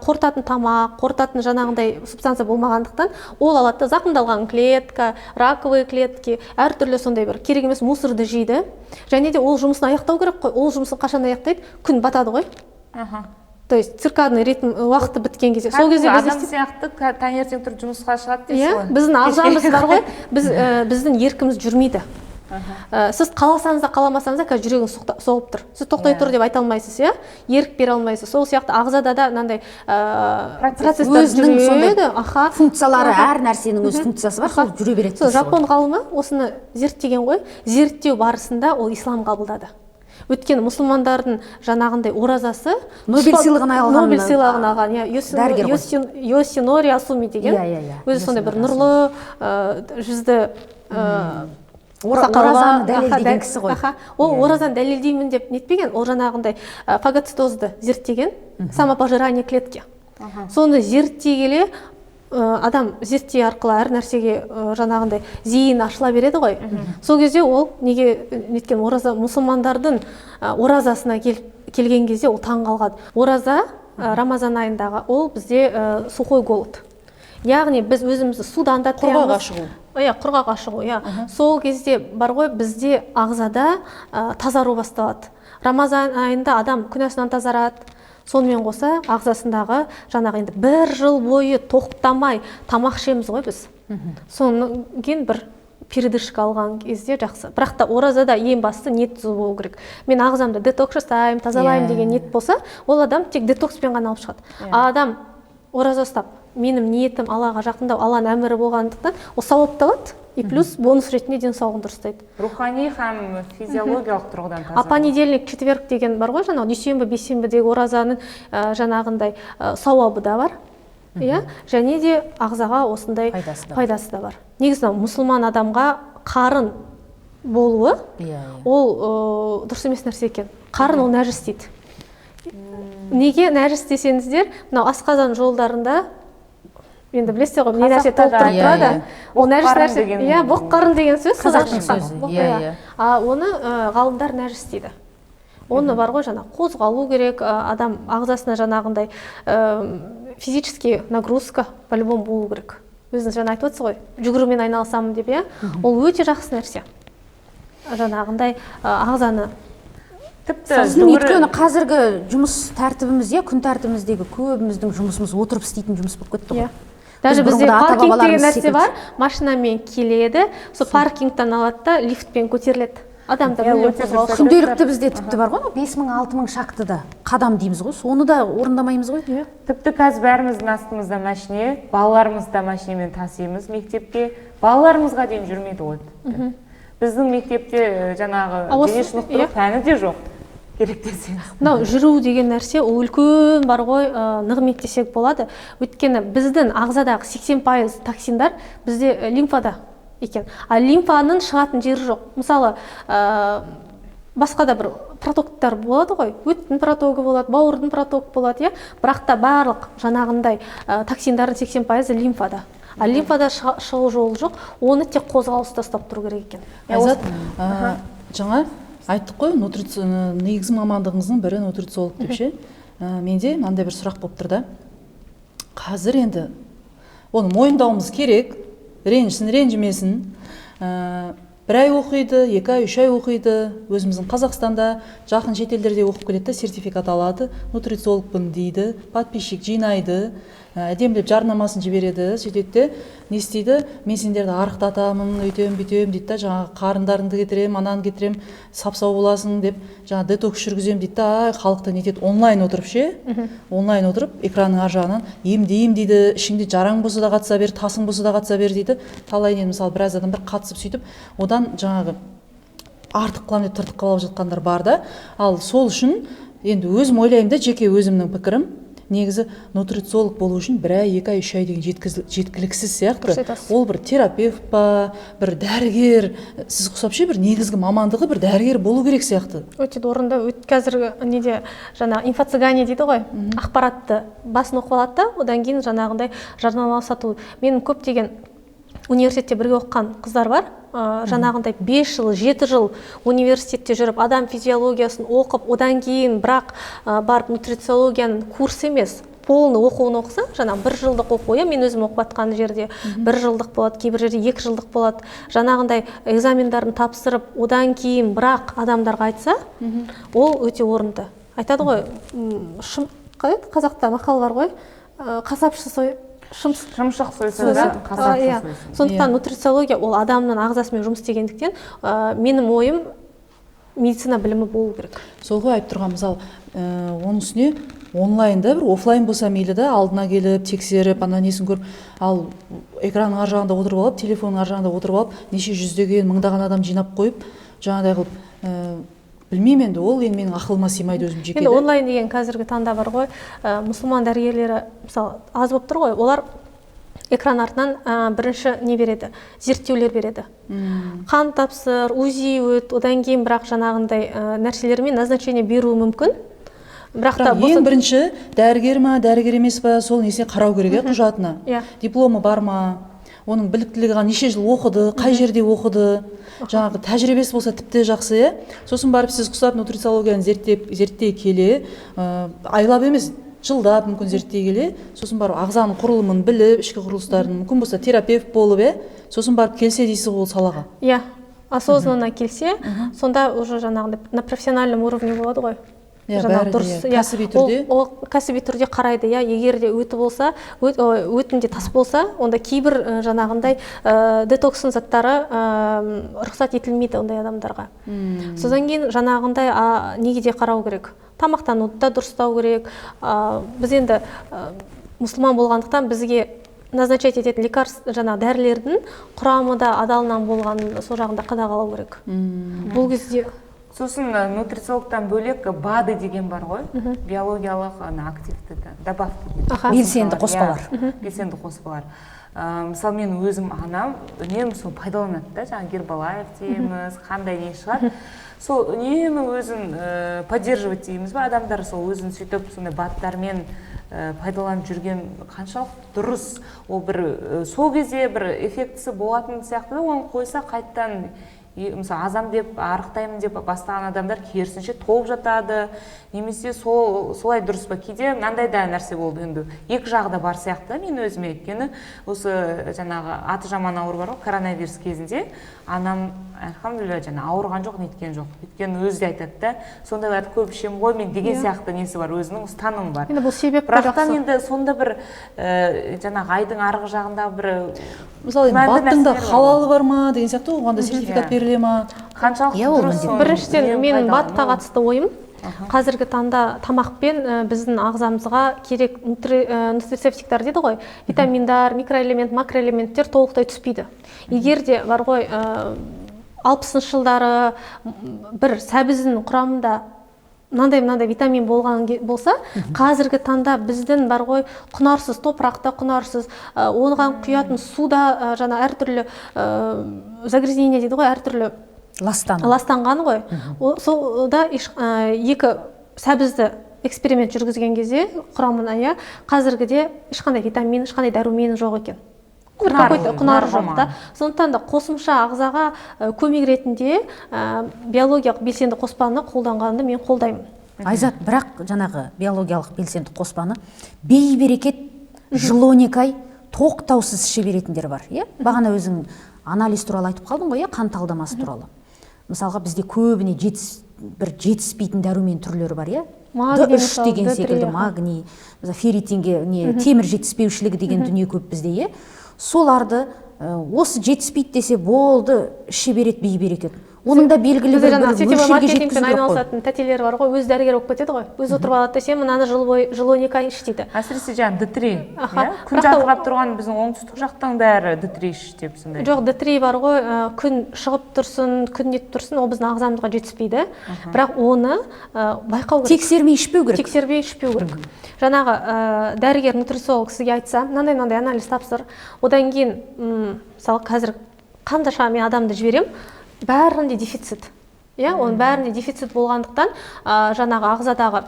қорытатын тамақ, қорытатын жаңағындай субстанция болмағандықтан ол алады да зақымдалған клетка, раковые клетки, әртүрлі сондай бір керек емес мусорды жейді. Және де ол жұмысын аяқтау керек қой. Ол жұмысын қашан аяқтайды? Күн батады ғой. То есть циркадный ритм уақыты біткен кезде. Сол кезде біз адам сияқты таңертең тұрып жұмысқа шығады дейсіз ғой. Біздің ағзамыз бар ғой. Біздің еркіміз жүрмейді. Сіз қаласаңыз да қаламасаңыз да қазір жүрегіңіз соғып тұр. Сіз тоқтай тұр деп айта алмайсыз, иә? Ерік бере алмайсыз. Сол сияқты ағзада да мынандай процесстер жүреді. Функциялары, әр нәрсенің өз функциясы бар, сол жүре береді. Сол жапон ғалымы осыны зерттеген ғой. Зерттеу барысында ол ислам қабылдады. Өйткені мұсылмандардың жаңағындай оразасы Нобель сыйлығын алған, Йосинори Асуми деген, өзі сондай бір нұрлы жүзді оразаны дәлелдеген кісі ғой. Ол оразаны дәлелдеймін деп нетпеген, ол жаңағындай фагоцитозды зерттеген, самопожирание клетки. Соны зерттей келе адам зерттеу арқылы әр нәрсеге жаңағындай зейін ашыла береді ғой. Сол кезде ол неге неткен ораза мұсылмандардың оразасына келген кезде ол таң қалған. Ораза Рамазан айындағы ол бізде сухой голод. Яғни біз өзімізді судан да құрғаққа шығу. Құрғаққа шығу, сол кезде бар ғой бізде ағзада тазару басталады. Рамазан айында адам күнәсінен тазарады. Сонымен қоса ағзасындағы жаңағы енді бір жыл бойы тоқтамай тамақ ішеміз ғой біз. Сонан кейін бір передышка алған кезде жақсы. Бірақ та оразада ең басты ниет түзу болу керек. Мен ағзамды детокс жасаймын, тазалаймын деген ниет болса, ол адам тек детокспен ғана алып шығады. А адам ораза ұстап, менің ниетім Аллаға жақындау, Алланың әмірі болғандықтан, ол сауапты алады. И плюс бонус ретінде денсаулығын дұрыстайды. Рухани һәм физиологиялық тұрғыдан таза. А понедельник, четверг деген бар ғой, жаңағы дүйсенбі, бейсенбідегі оразаның жаңағындай сауабы да бар. Және де ағзаға осындай пайдасы да бар. Негізі мұсылман адамға қарын болуы, ол дұрыс емес нәрсе екен. Қарын ол нәжіс дейді. Неге нәжіс десеңіздер, мынау асқазан жолдарында енді білесіздер ғой, не нәрсе толтырып тұрады. Ол нәжіс нәрсе, боқ қарын деген сөз қазақтың сөзі. Оны ғалымдар нәжіс дейді. Оны бар ғой, жаңағы қозғалу керек, адам ағзасына жаңағындай физический нагрузка по-любому болу керек. Өзіңіз жаңа айтып отырсыз ғой, жүгірумен айналысамын деп, ол өте жақсы нәрсе. Жаңағындай ағзаны өйткені қазіргі жұмыс тәртібіміз, күн тәртібіміздегі көбіміздің жұмысымыз отырып істейтін жұмыс болып кетті ғой. Даже бізде паркинг деген нәрсе бар, машинамен келеді, сол паркингтан алады да лифтпен көтеріледі. Адамда күнделікті бізде тіпті бар ғой, 5000-6000 шақтыда қадам дейміз ғой, соны да орындамаймыз ғой. Тіпті қазір бәріміздің астымызда машине, балаларымызды да машинемен тасимыз мектепке, балаларымызға дейін жүрмейді ғой. Біздің мектепте жаңағы дене шынықтыру пәні де жоқ. Керек десеңіз. Мынау жүру деген нәрсе ол үлкен бар ғой, нығмет десек болады. Өйткені біздің ағзадағы 80% токсиндар бізде лимфада екен. А лимфаның шығатын жері жоқ. Мысалы, басқа да бір протоктар болады ғой, өттің протогы болады, бауырдың протогы болады, бірақ та барлық жаңағындай токсиндардың 80% лимфада. А лимфада шығу жолы жоқ, оны тек қозғалыста ұстап тұру керек екен. Айзат, жаңа айттық қой, негізгі мамандығыңыздың бірі нутрициолог деп ше. Менде мынандай бір сұрақ болып тұр да. Қазір енді оны мойындауымыз керек, ренжісін, ренжімесін. Бір ай оқиды, 2 ай, 3 ай оқиды. Өзіміздің Қазақстанда, жақын шетелдерде оқып келеді, сертификат алады, нутрициологпын дейді, подписчик жинайды, әдемілеп жарнамасын жібереді, сөйтеді, не істейді? Мен сендерді арықтатамын, өйтем, бүйтем дейді да, жаңағы қарындарыңды кетірем, ананы кетірем, сап-сау боласың деп, жаңа детокс жүргізем дейді да, халықты нетеді, онлайн отырып ше, онлайн отырып, экранның ар жағынан емдейм дейді, ішіңде жараң болса да қатыса бер, тасың болса да қатыса бер дейді. Талайынан мысалы біраз адамдар қатысып сөйтіп, одан жаңағы артық қылам деп тыртық қалап жатқандар бар да. Ал сол үшін енді өзім ойлаймын да, жеке өзімнің пікірім, негізі нутрициолог болу үшін 1 ай, 2 ай, 3 ай деген жеткіліксіз сияқты. Дұрыс айтасыз. Ол бір терапевт па, бір дәрігер, сіз ұқсап ше бір негізгі мамандығы бір дәрігер болу керек сияқты. Өте орында. Қазіргі неде жаңа инфо-цыгане дейді ғой, ақпаратты басын оқып алады да, одан кейін жаңағындай жарнама сату. Менің көптеген университетте бірге оқыған қыздар бар, жаңағындай 5 жыл, 7 жыл университетте жүріп, адам физиологиясын оқып, одан кейін бірақ барып нутрициологияның курсы емес, полный оқуын оқыса, жаңағы 1 жылдық оқу, мен өзім оқып жатқан жерде 1 жылдық болады, кейбір жерде 2 жылдық болады. Жаңағындай экзамендарын тапсырып, одан кейін бірақ адамдарға айтса, ол өте орынды. Айтады ғой, қазақта мақал бар ғой, қасапшы сой, шымшық сойса да қасапшы сойсын. Сондықтан нутрициология ол адамның ағзасымен жұмыс істегендіктен, менің ойым медицина білімі болу керек. Сол ғой айтып тұрған, мысалы, оның үстіне онлайнда бір офлайн болса мейлі да, алдына келіп, тексеріп, ана несін көріп, ал экранның ар жағында отырып алып, телефонның ар жағында отырып алып, неше жүздеген, мыңдаған адам жинап қойып, жаңағыдай қылып, білмеймін енді, ол енді менің ақылыма сыймайды өзім жеке. Енді онлайн деген қазіргі таңда бар ғой, мұсылман дәрігерлері мысалы аз болып тұр ғой, олар экран артынан бірінші не береді, зерттеулер береді. Қан тапсыр, УЗИ өт, одан кейін бірақ жаңағындай нәрселермен назначение беруі мүмкін. Бірақ та ең бірінші дәрігер ма, дәрігер емес па, сол несіне қарау керек құжатына. Дипломы бар ма, оның біліктілігі неше жыл оқыды, қай жерде оқыды, жаңағы тәжірибесі болса тіпті жақсы. Сосын барып сіз құсап нутрициологияны зерттей келе, айлап емес, жылдап мүмкін зерттей келе, сосын барып ағзаның құрылымын біліп, ішкі құрылыстарын, мүмкін болса терапевт болып, сосын барып келсе дейсіз ол салаға. Осознанно келсе, сонда уже жаңағындай на профессиональном уровне болады ғой. Кәсіби түрде. Ол кәсіби түрде қарайды, егер де өті болса, өтінде тас болса, онда кейбір жаңағындай детоксын заттары рұқсат етілмейді ондай адамдарға. Содан кейін жаңағындай неге де қарау керек? Тамақтануды да дұрыстау керек. Біз енді мұсылман болғандықтан бізге назначать ететін лекарство, жаңа дәрілердің құрамы да адалынан болғанын сол жағында қадағалау керек. Бұл кезде сосын нутрициологтан бөлек БАДы деген бар ғой, биологиялық активті добавки, белсенді қоспалар. Белсенді қоспалар. Мысалы мен өзім анам үнемі сол пайдаланады да, жаңа Гербалайф дейміз, қандай не шығар. Сол үнемі өзін поддерживать дейміз ба, адамдар сол өзін сөйтіп сондай БАДтармен пайдаланып жүрген қаншалық дұрыс. Ол бір сол кезде бір эффектісі болатын сияқты, оны қойса қайттан мысалы азам деп арықтаймын деп бастаған адамдар керісінше толып жатады, немесе солай дұрыс па, кейде мынандай да нәрсе болды. Енді екі жағы да бар сияқты мен өзіме, өйткені осы жаңағы аты жаман ауыр бар ғой, коронавирус кезінде анам альхамдулилля жаңа ауырған жоқ, неткен жоқ, өйткені өзі де айтады да, сондайларды көп ішемін ғой мен деген сияқты несі бар, өзінің ұстанымы бар. Енді бұл себеп бірақтан енді сонда бір жаңағы айдың арғы жағында бір мысалы БАДтың да халалы бар ма деген сияқты, оған да сертификат беріле ма? Қаншалық дұрыс? Біріншіден менің БАДқа қатысты ойым, қазіргі таңда тамақпен біздің ағзамызға керек нутрицептиктар дейді ғой, витаминдар, микроэлемент, макроэлементтер толықтай түспейді. Егер де бар ғой 60-шы жылдары бір сәбіздің құрамында мынандай витамин болған болса, қазіргі таңда біздің бар ғой құнарсыз топырақта, құнарсыз оған құятын суда жаңа әртүрлі загрязнение дейді ғой, әртүрлі ластанған ғой. Солда екі сәбізді эксперимент жүргізген кезде құрамына қазіргіде ешқандай витамин, ешқандай дәрумен жоқ екен. Құнары жоқ та. Сондықтан да қосымша ағзаға көмек ретінде биологиялық белсенді қоспаны қолданғанды мен қолдаймын. Айзат, бірақ жаңағы биологиялық белсенді қоспаны бей-берекет жыл 12 ай тоқтаусыз іше беретіндер бар. Бағана өзің анализ туралы айтып қалдың ғой, қан талдамасы туралы. Мысалға бізде көбіне жетіспейтін дәрумен түрлері бар, D3 деген секілді, магний, ферритинге, темір жетіспеушілігі деген дүние көп бізде, соларды осы жетіспейді десе болды, іше берет бей-берекет. оның да белгілі бізде бір жаңағы сетевой мөлшерге маркетингпен жеткізу керек қой. айналысатын тәтелер бар ғой, өзі дәрігер болып кетеді ғой, өзі отырып алады да, сен мынаны жыл бойы аш дейді. әсіресе жаңағы д3 Аха. күн жарқырап тұрған біздің оңтүстік жақтың бәрі д3 іш деп сондай. Жоқ, д3 бар ғой, күн шығып тұрсын, күн нетіп тұрсын, ол біздің ағзамызға жетіспейді. Бірақ оны байқау керек. Тексермей ішпеу керек. Тексермей ішпеу керек. Жаңағы дәрігер нутрициолог сізге айтса, мынандай анализ тапсыр. Одан кейін, мысалы, қазір қанша мен адамды жіберем, бәрінде дефицит. Иә, оның бәрінде дефицит болғандықтан, жаңағы ағзадағы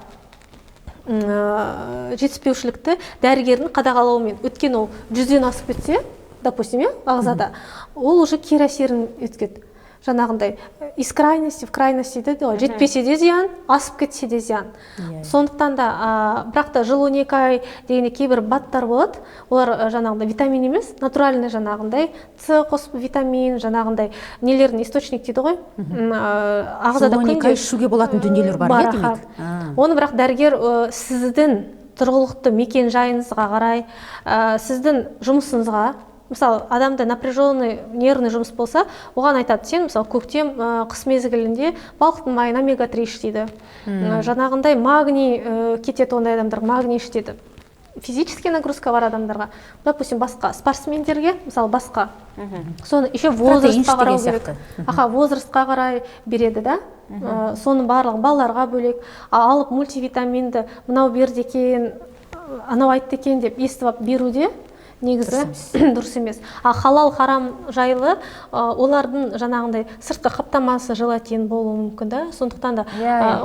жетіспеушілікті дәрігердің қадағалауымен, өткен ол 100-ден асып кетсе, допустим, ағзада, ол уже кері әсерін өткеді. Жаңағындай из крайности в крайности дейді ғой, жетпесе де зиян, асып кетсе де зиян. Сондықтан да, бірақ та жыл 12 ай дегенде кейбір баттар болады, олар жаңағындай витамин емес, натуральный жаңағындай С қосып витамин, жаңағындай нелердің источник дейді ғой, ағзада күнде 12 ай ішуге болатын дүниелер бар, иә демек. Оны бірақ дәрігер сіздің тұрғылықты мекен жайыңызға қарай, сіздің жұмысыңызға, мысалы, адамда напряженный нервный жұмыс болса, оған айтады, сен мысалы көктем, қыс мезгілінде балықтың майын омега-3 іш дейді. Жаңағындай магний кетеді, ондай адамдарға магний іш дейді. Физический нагрузка бар адамдарға, допустим, басқа спортсмендерге, мысалы, басқа. Соны еще возрастқа қарау керек. Возрастқа қарай береді да. Соның барлығы балаларға бөлек. Алып мультивитаминді, мынау берді екен, анау айтты екен деп естіп беруде негізі дұрыс емес. Халал харам жайлы олардың жаңағындай сыртқы қаптамасы желатин болуы мүмкін да. Сондықтан да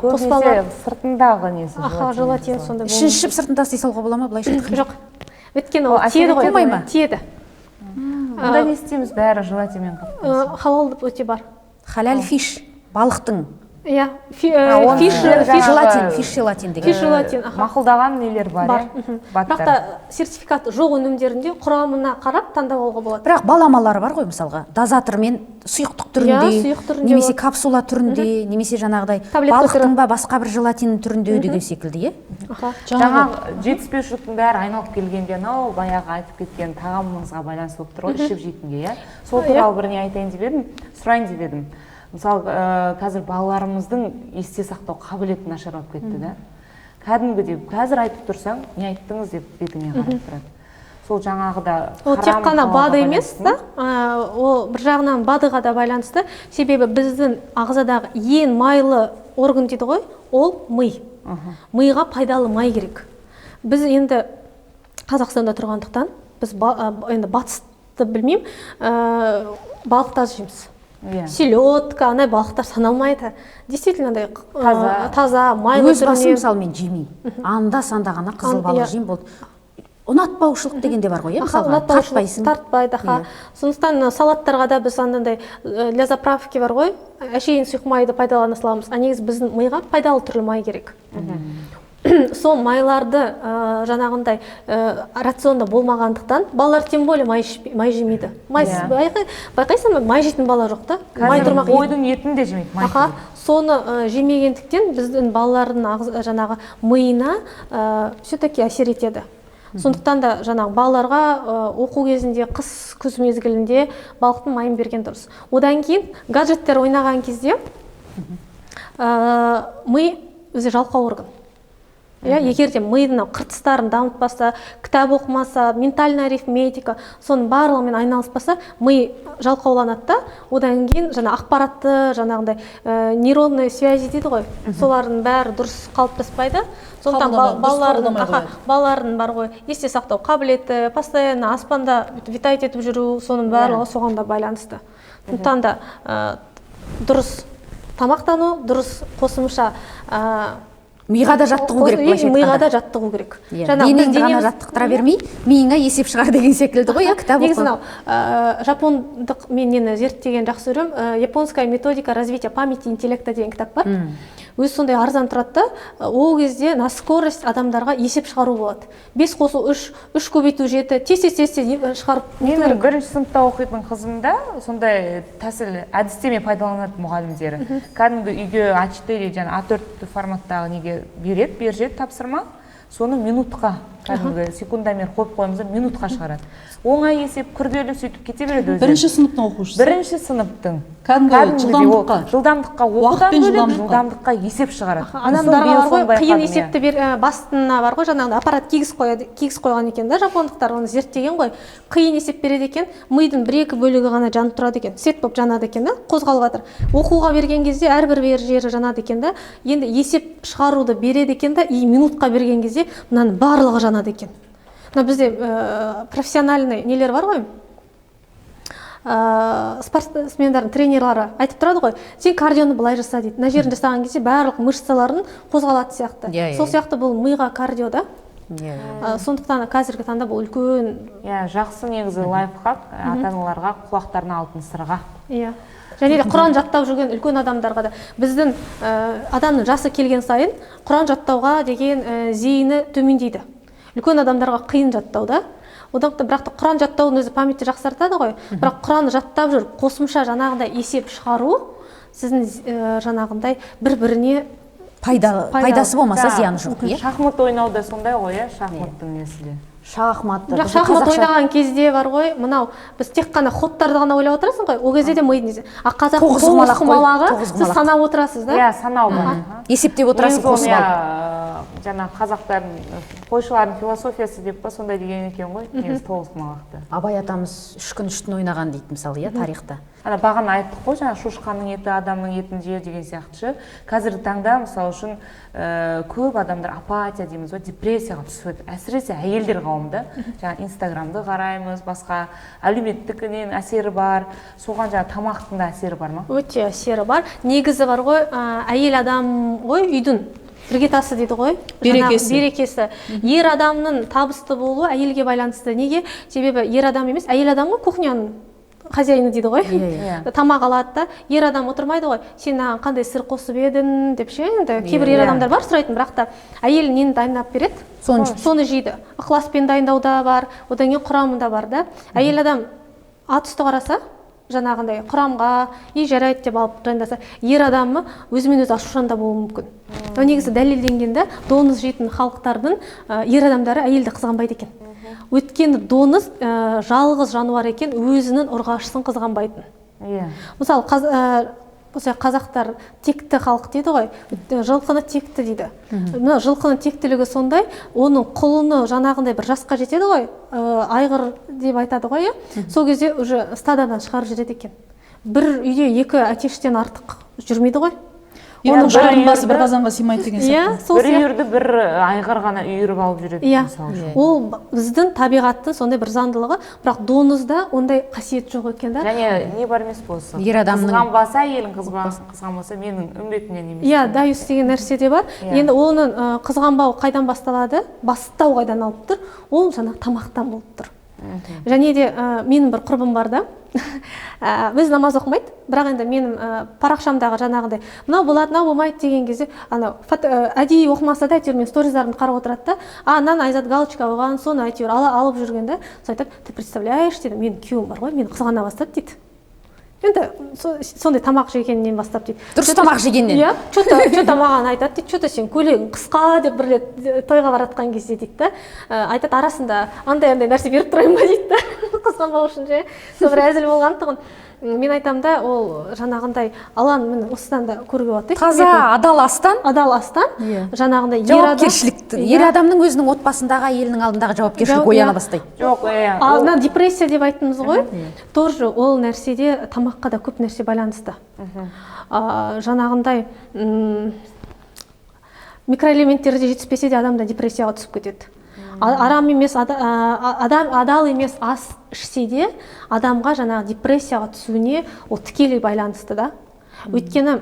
қоспалар сыртындағы несі желатин сондай болуы. Ішін ішіп сыртында істей салуға бола ма, былайша айтқанда? Жоқ. Өйткені ол тиеді ғой, тиеді. Онда не істейміз, бәрі желатинмен қаптамасы? Халал өте бар. Халал фиш, балықтың. Иә, фиш желатин деген. Фиш желатин, мақұлдаған нелер бар, бірақ та сертификат жоқ өнімдерінде құрамына қарап таңдап алуға болады. Бірақ баламалары бар ғой, мысалға, дозатормен сұйықтық түрінде, немесе капсула түрінде, немесе жаңағыдай балықтың ба басқа бір желатин түрінде деген секілді, е? Жаңағы жетіспеушіліктің бәрі айналып келгенде, анау баяғы айтып кеткен тағамыңызға байланысты болып тұр ғой, ішіп жейтінге, иә? Сол туралы бір не айтайын деп едім, сұрайын деп едім. Мысалы, қазір балаларымыздың есте сақтау қабілеті нашарлап кетті да. Кәдімгі деп, қазір айтып тұрсаң, не айттыңыз деп бетіңе қарап тұрады. Сол жаңағыда ол тек қана бады емес та, ол бір жағынан бадыға да байланысты. Себебі біздің ағзадағы ең майлы орган дейді ғой, ол ми. Миға пайдалы май керек. Біз енді Қазақстанда тұрғандықтан, біз енді батысты білмеймін, балықтар жейміз. Селедка, анай балықтар саналмайды. Действительно, таза, майлы түрінен. Өз басым мысалы мен жемеймін. Анда-санда ғана қызыл балық жеймін болды. Ұнатпаушылық дегенде бар ғой, мысалға, тартпайсың. Тартпайды, сондықтан салаттарға да біз андай для заправки бар ғой, әшейін сұйық майды пайдалана саламыз. Негізі біздің миға пайдалы түрлі май керек. Сол майларды жаңағындай рационда болмағандықтан, балалар тем более май жемейді. Байқайсың, май жейтін бала жоқ та. Қазір қойдың етін де жемейді. Соны жемегендіктен біздің балалардың жаңағы миына все-таки әсер етеді. Сондықтан да жаңағы балаларға оқу кезінде, қыс күз мезгілінде балықтың майын берген дұрыс. Одан кейін гаджеттер ойнаған кезде ми өзі жалқау орган. Егер де мидың қыртыстарын дамытпаса, кітап оқымаса, ментальная арифметика, соның барлығымен айналыспаса, ми жалқауланады да, одан кейін ақпаратты, жаңағындай нейронный связи дейді ғой, солардың бәрі дұрыс қалыптаспайды. Сондықтан балалардың бар ғой, есте сақтау қабілеті, постоянно аспанда витать етіп жүру, соның барлығы соған да байланысты. Сондықтан да дұрыс тамақтану, дұрыс қосымша миға да жаттығу керек, былайша айтқанда. Миға да жаттығу керек. Денеңді ғана жаттықтыра бермей, миыңа есеп шығар деген секілді ғой, кітап оқу. Негізі жапондық мен нені зерттеген жақсы көремін, японская методика развития памяти интеллекта деген кітап бар. Өзі сондай арзан тұрады, ол кезде на скорость адамдарға есеп шығару болады. 5 қосу 3 көбейту 7, тез шығарып. Менің бірінші сыныпта оқитын қызымда сондай тәсіл әдістеме пайдаланады мұғалімдері. Кәдімгі үйге А4 және А4 форматтағы неге береді, тапсырма. соны минутқа, кәдімгі секундомер қойып қоямыз да минутқа шығарады. Оңай есеп, күрделі сөйтіп кете береді өзі. Бірінші сыныптың оқушысы. Бірінші сыныптың. Кәдімгі жылдамдыққа оқудан бөлек жылдамдыққа есеп шығарады. Адамдарға бар ғой, қиын есепті басына бар ғой, жаңағыдай аппарат кигіз қойған екен да, жапондықтар оны зерттеген ғой. Қиын есеп береді екен, мидың 1-2 бөлігі ғана жанып тұрады екен, свет болып жанады екен да, қозғалып жатыр. Оқуға берген кезде әрбір жері жанады екен да, енді есеп шығаруды береді екен да, и минутқа берген кезде мынаның барлығы жанады екен. Бізде профессиональный нелер бар ғой, спортсмендердің тренерлары айтып тұрады ғой, сен кардионы былай жаса дейді. Мына жерін жасаған кезде барлық мышцаларын қозғалады сияқты. Сол сияқты бұл миға кардио да. Сондықтан қазіргі таңда бұл үлкен. Жақсы негізі лайфхак ата-аналарға, құлақтарына алтын сырға. Және де Құран жаттап жүрген үлкен адамдарға да біздің адамның жасы келген сайын Құран жаттауға деген зейіні төмендейді. Үлкен адамдарға қиын жаттау да. Бірақ та Құран жаттаудың өзі памятті жақсартады ғой. Бірақ Құранды жаттап жүріп, қосымша жаңағындай есеп шығару сіздің жаңағындай бір-біріне пайдасы болмаса зияны жоқ. Шахмат ойнауда сондай ғой, шахматтың несі. Шахмат ойнаған кезде бар ғой, мынау біз тек қана ходтарды ғана ойлап отырасың ғой, ол кезде де миыңыз. Қазақ тоғызқұмалағы сіз санап отырасыз да? Санау. Есептеп отырасың қосып алып. Жаңа қазақтардың қойшылардың философиясы деп па сондай деген екен ғой, негізі тоғызқұмалақты. Абай атамыз 3 күн 3 түн ойнаған дейді мысалы, тарихта. Бағана айттық қой, жаңа шошқаның еті адамның етін жер деген сияқты. Қазіргі таңда мысалы үшін көп адамдар апатия дейміз ғой, депрессияға түседі. Әсіресе әйелдер қауымында. Жаңа Инстаграмды қараймыз, басқа әлеуметтік әсері бар, соған жаңа тамақтың да әсері бар ма? Өте әсері бар. Негізі бар ғой, әйел адам ғой, үйдің іргетасы дейді ғой, берекесі. Ер адамның табысты болуы әйелге байланысты. Неге? Себебі ер адам емес, әйел адам ғой, кухняның хозяйны дейді ғой. Тамақ алады да, ер адам отырмайды ғой, сен маған қандай сыр қосып едің деп ше, енді кейбір ер адамдар бар сұрайтын, бірақ та әйел нені дайындап береді, соны жейді. Ықыласпен дайындауда бар, одан кейін құрамында бар да. Әйел адам ат үсті қараса, жаңағындай құрамға жарайды деп алып дайындаса, ер адамы өзімен өзі ашушанда болуы мүмкін. Негізі дәлелденгенде доңыз жейтін халықтардың ер адамдары әйелді қызғанбайды екен. Өйткені доңыз жалғыз жануар екен, өзінің ұрғашысын қызғанбайтын. Мысалы қазақтар текті халық дейді ғой, жылқыны текті дейді. Жылқының тектілігі сондай, оның құлыны жаңағындай бір жасқа жетеді ғой, айғыр деп айтады ғой, сол кезде уже стададан шығарып жібереді екен. Бір үйде 2 әтештен артық жүрмейді ғой. Оның жарын басы бір қазанға сыймайды деген сияқты. Бір үйірді бір айғыр ғана үйіріп алып жүреді. Ол біздің табиғаттың сондай бір заңдылығы, бірақ доңызда ондай қасиет жоқ екен да. Және не бар емес болса, қызғанбаса әйелін, қызғанбаса менің үмбетімнен емес. Дайус деген нәрсе де бар. Енді оның қызғанбау қайдан басталады? Бастау қайдан алып тұр? Ол жаңағы тамақтан болып тұр. Және де менің бір құрбым бар да, біз намаз оқымайды, бірақ енді менің парақшамдағы жаңағындай мынау болады, мынау болмайды деген кезде әдейі оқымаса да әйтеуір мен сториздарымды қарап отырады да, мынаны Айзат галочка қойған, соны әйтеуір алып жүргенде сол айтады, ты представляешь дейді, менің күйеуім бар ғой, мені қызғана бастады дейді. Енді сондай тамақ жегеннен бастап дейді. Дұрыс тамақ жегеннен? Что-то маған айтады дейді, что-то сен көйлегің қысқа деп бір рет тойға баратқан кезде дейді. Айтады, арасында андай нәрсе беріп тұрайын ба дейді. Қызғанбау үшін же. Сол бір әзіл болған тұғын. Мен айтам да, ол жаңағындай алан міне осыдан да көруге болады. Таза адал астан, жаңағындай жауапкершілікті. Ер адамның өзінің отбасындағы, әйелінің алдындағы жауапкершілік ояна бастайды. Жоқ, депрессия деп айттыңыз ғой. Тоже ол нәрседе тамаққа да көп нәрсе байланысты. Жаңағындай микроэлементтерде жетіспесе де адамда депрессияға түсіп кетеді. Арам емес, адал емес ас ішсе де адамға жаңағы депрессияға түсуіне ол тікелей байланысты да. Өйткені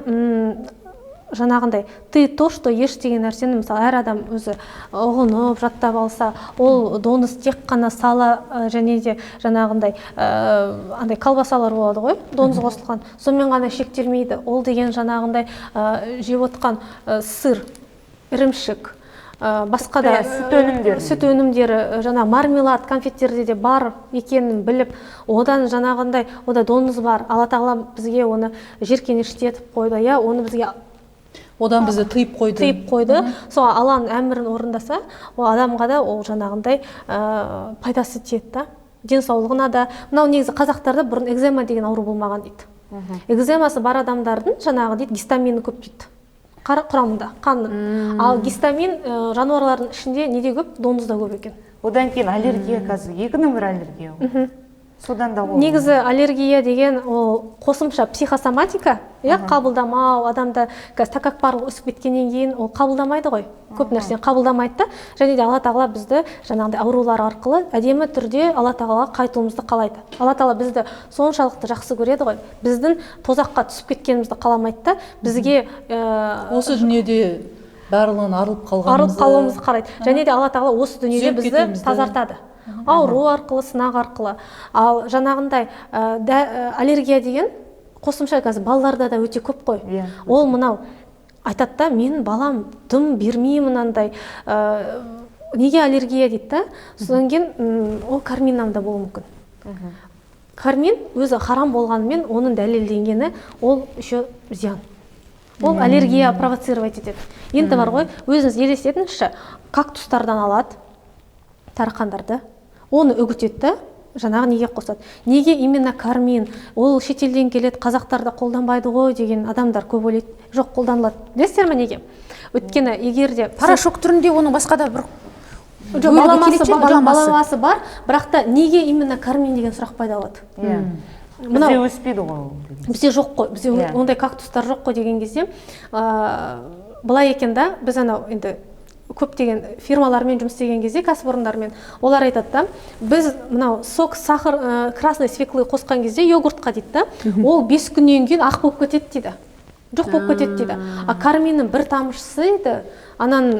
жаңағындай ты то, что еш деген нәрсені мысалы әр адам өзі ұғынып жаттап алса, ол доңыз тек қана сала және де жаңағындай андай колбасалар болады ғой, доңыз қосылған, сонымен ғана шектелмейді. Ол деген жаңағындай жеп отқан сыр, ірімшік, басқа да сүт өнімдері, жаңа мармелад, конфеттерде де бар екенін біліп, одан жаңағындай, ода доңыз бар, Алла тағала бізге оны жеркеніштетіп қойды, оны бізге одан бізді тыйып қойды. Сол Алланың әмірін орындаса, ол адамға да ол жаңағындай пайдасы тиеді да. Денсаулығына да. Мынау негізі қазақтарда бұрын экзема деген ауру болмаған дейді. Экземасы бар адамдардың жаңағы дейді гистамині көп дейді. Құрамында қанның. Ал гистамин жануарлардың ішінде неде көп? Домызда көп екен. Одан кейін аллергия қазір екінің бір аллергия. Содан да негізі аллергия деген ол қосымша психосоматика, қабылдамау, адамда тәкаппарлық өсіп кеткеннен кейін ол қабылдамайды ғой. Көп нәрсені қабылдамайды да, және де Алла тағала бізді жаңағыдай аурулар арқылы әдемі түрде Алла тағалаға қайтуымызды қалайды. Алла тағала бізді соншалықты жақсы көреді ғой. Біздің тозаққа түсіп кеткенімізді қаламайды да, бізге осы дүниеде барлығын арылып қалуымызды қарайды. Және де Алла тағала осы дүниеде бізді тазартады. Ауру арқылы, сынақ арқылы. Ал жаңағындай аллергия деген қосымша қазір балаларда да өте көп қой. Ол мынау айтады да, мен балам дым бермеймін мынандай. Неге аллергия дейді да? Содан кейін ол карминнан да болуы мүмкін. Кармин өзі харам болғанымен оның дәлелденгені ол еще зиян. Ол аллергия провоцировать етеді. Енді бар ғой, өзіңіз елестетіңізші, кактустардан алады тарақандарды, оны үгітеді, жаңағы неге қосады. Неге именно кармин? Ол шетелден келеді, қазақтарда қолданбайды ғой деген адамдар көп ойлайды. Жоқ, қолданылады. Білесіздер ме неге? Өйткені егер де порошок түрінде оның басқа да бір баламасы бар, бірақ та неге именно кармин деген сұрақ пайда болады. Бізде өспейді ғой. Бізде жоқ қой, бізде ондай кактустар жоқ қой деген кезде, былай екен да, біз анау енді көптеген фирмалармен жұмыс істеген кезде, кәсіпорындармен, олар айтады да, біз мынау сок, сахар, красный свеклы қосқан кезде йогуртқа дейді да, ол 5 күннен кейін ақ болып кетеді дейді. Жоқ болып кетеді дейді. А карминнің бір тамшысы дейді, анан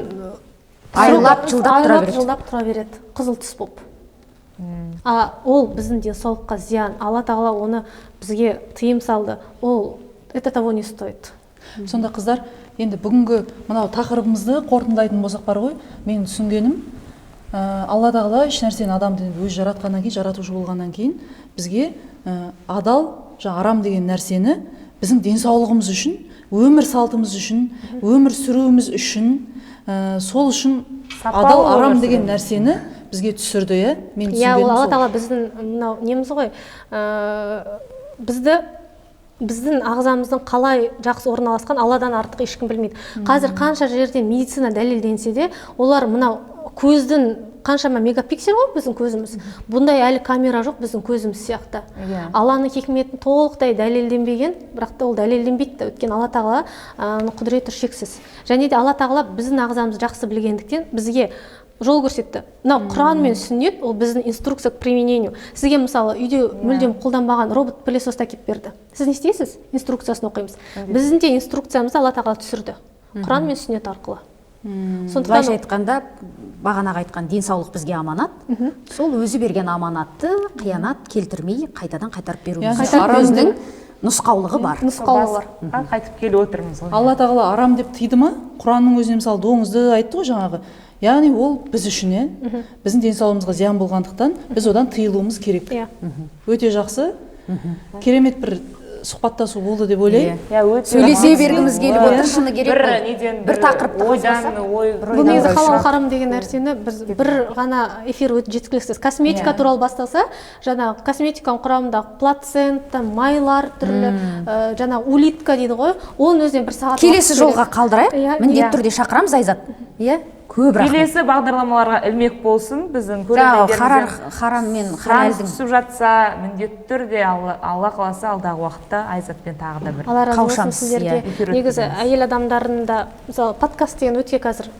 айлап жылдап тұра береді, қызыл түс болып. Ол біздің денсаулыққа зиян. Алла тағала оны бізге тыйым салды. Ол это того не стоит. Сонда қыздар, енді бүгінгі мынау тақырыбымызды қорытындылайтын болсақ бар ғой, мен түсінгенім, Алла тағала еш нәрсені адамды өзі жаратқаннан кейін, жаратушы болғаннан кейін бізге адал, арам деген нәрсені біздің денсаулығымыз үшін, өмір салтымыз үшін, өмір сүруіміз үшін, сол үшін адал, арам деген нәрсені бізге түсірді, мен түсінгенім сол. Алла тағала біздің мынау неміз ғой, біздің ағзамыздың қалай жақсы орналасқан Алладан артық ешкім білмейді. Қазір қанша жерден медицина дәлелденсе де, олар мынау көздің қаншама мегапиксель ғой біздің көзіміз. Бұндай әлі камера жоқ біздің көзіміз сияқты. Алланың хикметін толықтай дәлелденбеген, бірақ та ол дәлелденбейді. Өйткені Алла тағала құдіреті шексіз. Және де Алла тағала біздің ағзамызды жақсы білгендіктен бізге жол көрсетті. Мынау Құран мен сүннет, ол біздің инструкция к применению. Сізге мысалы үйде мүлдем қолданбаған робот пылесосты әкеп берді. Сіз не істейсіз? Инструкциясын оқимыз. Біздің де инструкциямызды Алла тағала түсірді. Құран мен сүннет арқылы. Былайша айтқанда, бағанағы айтқан денсаулық бізге аманат. Сол өзі берген аманатты қиянат келтірмей қайтадан қайтарып беруіміз өзінің нұсқаулығы бар. Қайтып келіп отырмыз ғой. Алла тағала арам деп тыйды ма? Құранның өзіне мысалы доңызды айтты ғой жаңағы. Яғни ол біз үшін, біздің денсаулығымызға зиян болғандықтан біз одан тыйылуымыз керек. Өте жақсы, керемет бір сұхбаттасу болды деп ойлаймын. Сөйлесе бергіміз келіп отыр, шыны керек. Бір тақырыпты бұл негізі халал харам деген нәрсені біз бір ғана эфир өте жеткіліксіз. Косметика туралы басталса, жаңағы косметиканың құрамындағы плацента, майлар түрлі, жаңағы улитка дейді ғой, оның өзінен бір сағат. Келесі жолға қалдырайық, міндетті түрде шақырамыз Айзат. Көп рахмет. Келесі бағдарламаларға ілмек болсын, біздің харам мен халалдың түсіп жатса, міндетті түрде Алла қаласа алдағы уақытта Айзатпен тағы да бір қауышамыз. Негізі әйел адамдарында мысалы подкаст деген өте қазір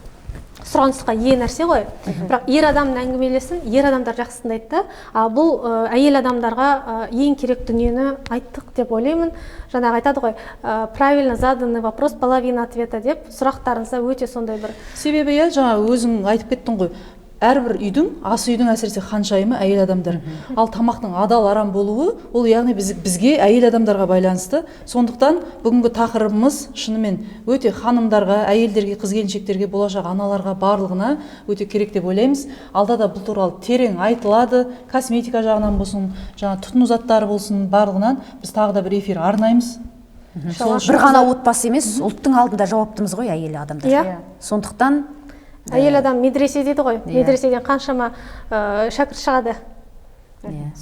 сұранысқа ие нәрсе ғой. Бірақ ер адамның әңгімелесін ер адамдар жақсы тыңдайды да. Бұл әйел адамдарға ең керек дүниені айттық деп ойлаймын. Жаңағы айтады ғой, правильно заданный вопрос, половина ответа деп, сұрақтарыңызда өте сондай бір. Себебі жаңа өзің айтып кеттің ғой, әрбір үйдің, ас үйдің әсіресе ханшайымы әйел адамдар. Ал тамақтың адал арам болуы, ол яғни бізге әйел адамдарға байланысты. Сондықтан бүгінгі тақырыбымыз шынымен өте ханымдарға, әйелдерге, қыз-келіншектерге, болашақ аналарға барлығына өте керек деп ойлаймыз. Алда да бұл туралы терең айтылады, косметика жағынан болсын, жаңа тұтыну заттары болсын, барлығынан біз тағы да бір эфир арнаймыз. бір ғана отбасы емес, ұлттың алдында жауаптымыз ғой әйел адамдар. Иә. Сондықтан Әйел адам медресе дейді ғой. Медреседен қаншама шәкірт шығады.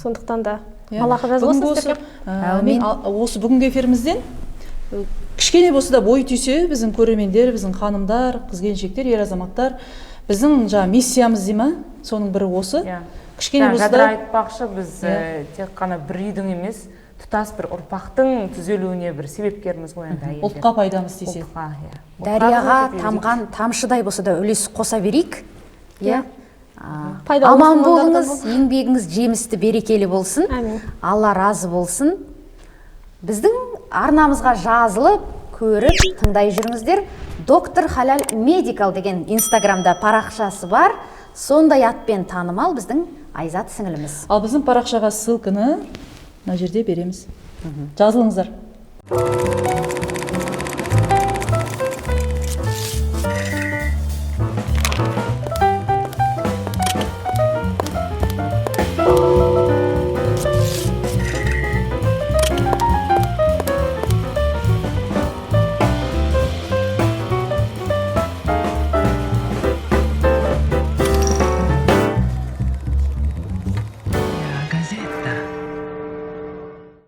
Сондықтан да Аллах разы болсын сіздерге. Мен осы бүгінгі эфирімізден кішкене болса да бой түйсе, біздің көрермендер, біздің ханымдар, қыз-келіншектер, ер азаматтар, біздің миссиямыз дей ма, соның бірі осы. Кішкене болса Жадыра да айтпақшы, біз тек қана бір үйдің емес, тұтас бір ұрпақтың түзелуіне бір себепкеріміз ғой енді әйелдер. ұлтқа пайдамыз десе. дарияға тамған тамшыдай болса да үлес қоса берейік. Иә. Пайдалы Аман мұсылмандардан болыңыз, еңбегіңіз жемісті, берекелі болсын. Әмин. Алла разы болсын. Біздің арнамызға жазылып, көріп, тыңдай жүріңіздер. Доктор Халал Медикал деген инстаграмда парақшасы бар. Сондай атпен танымал біздің Айзат сіңіліміз. Ал біздің парақшаға ссылканы мына жерде береміз. Жазылыңыздар.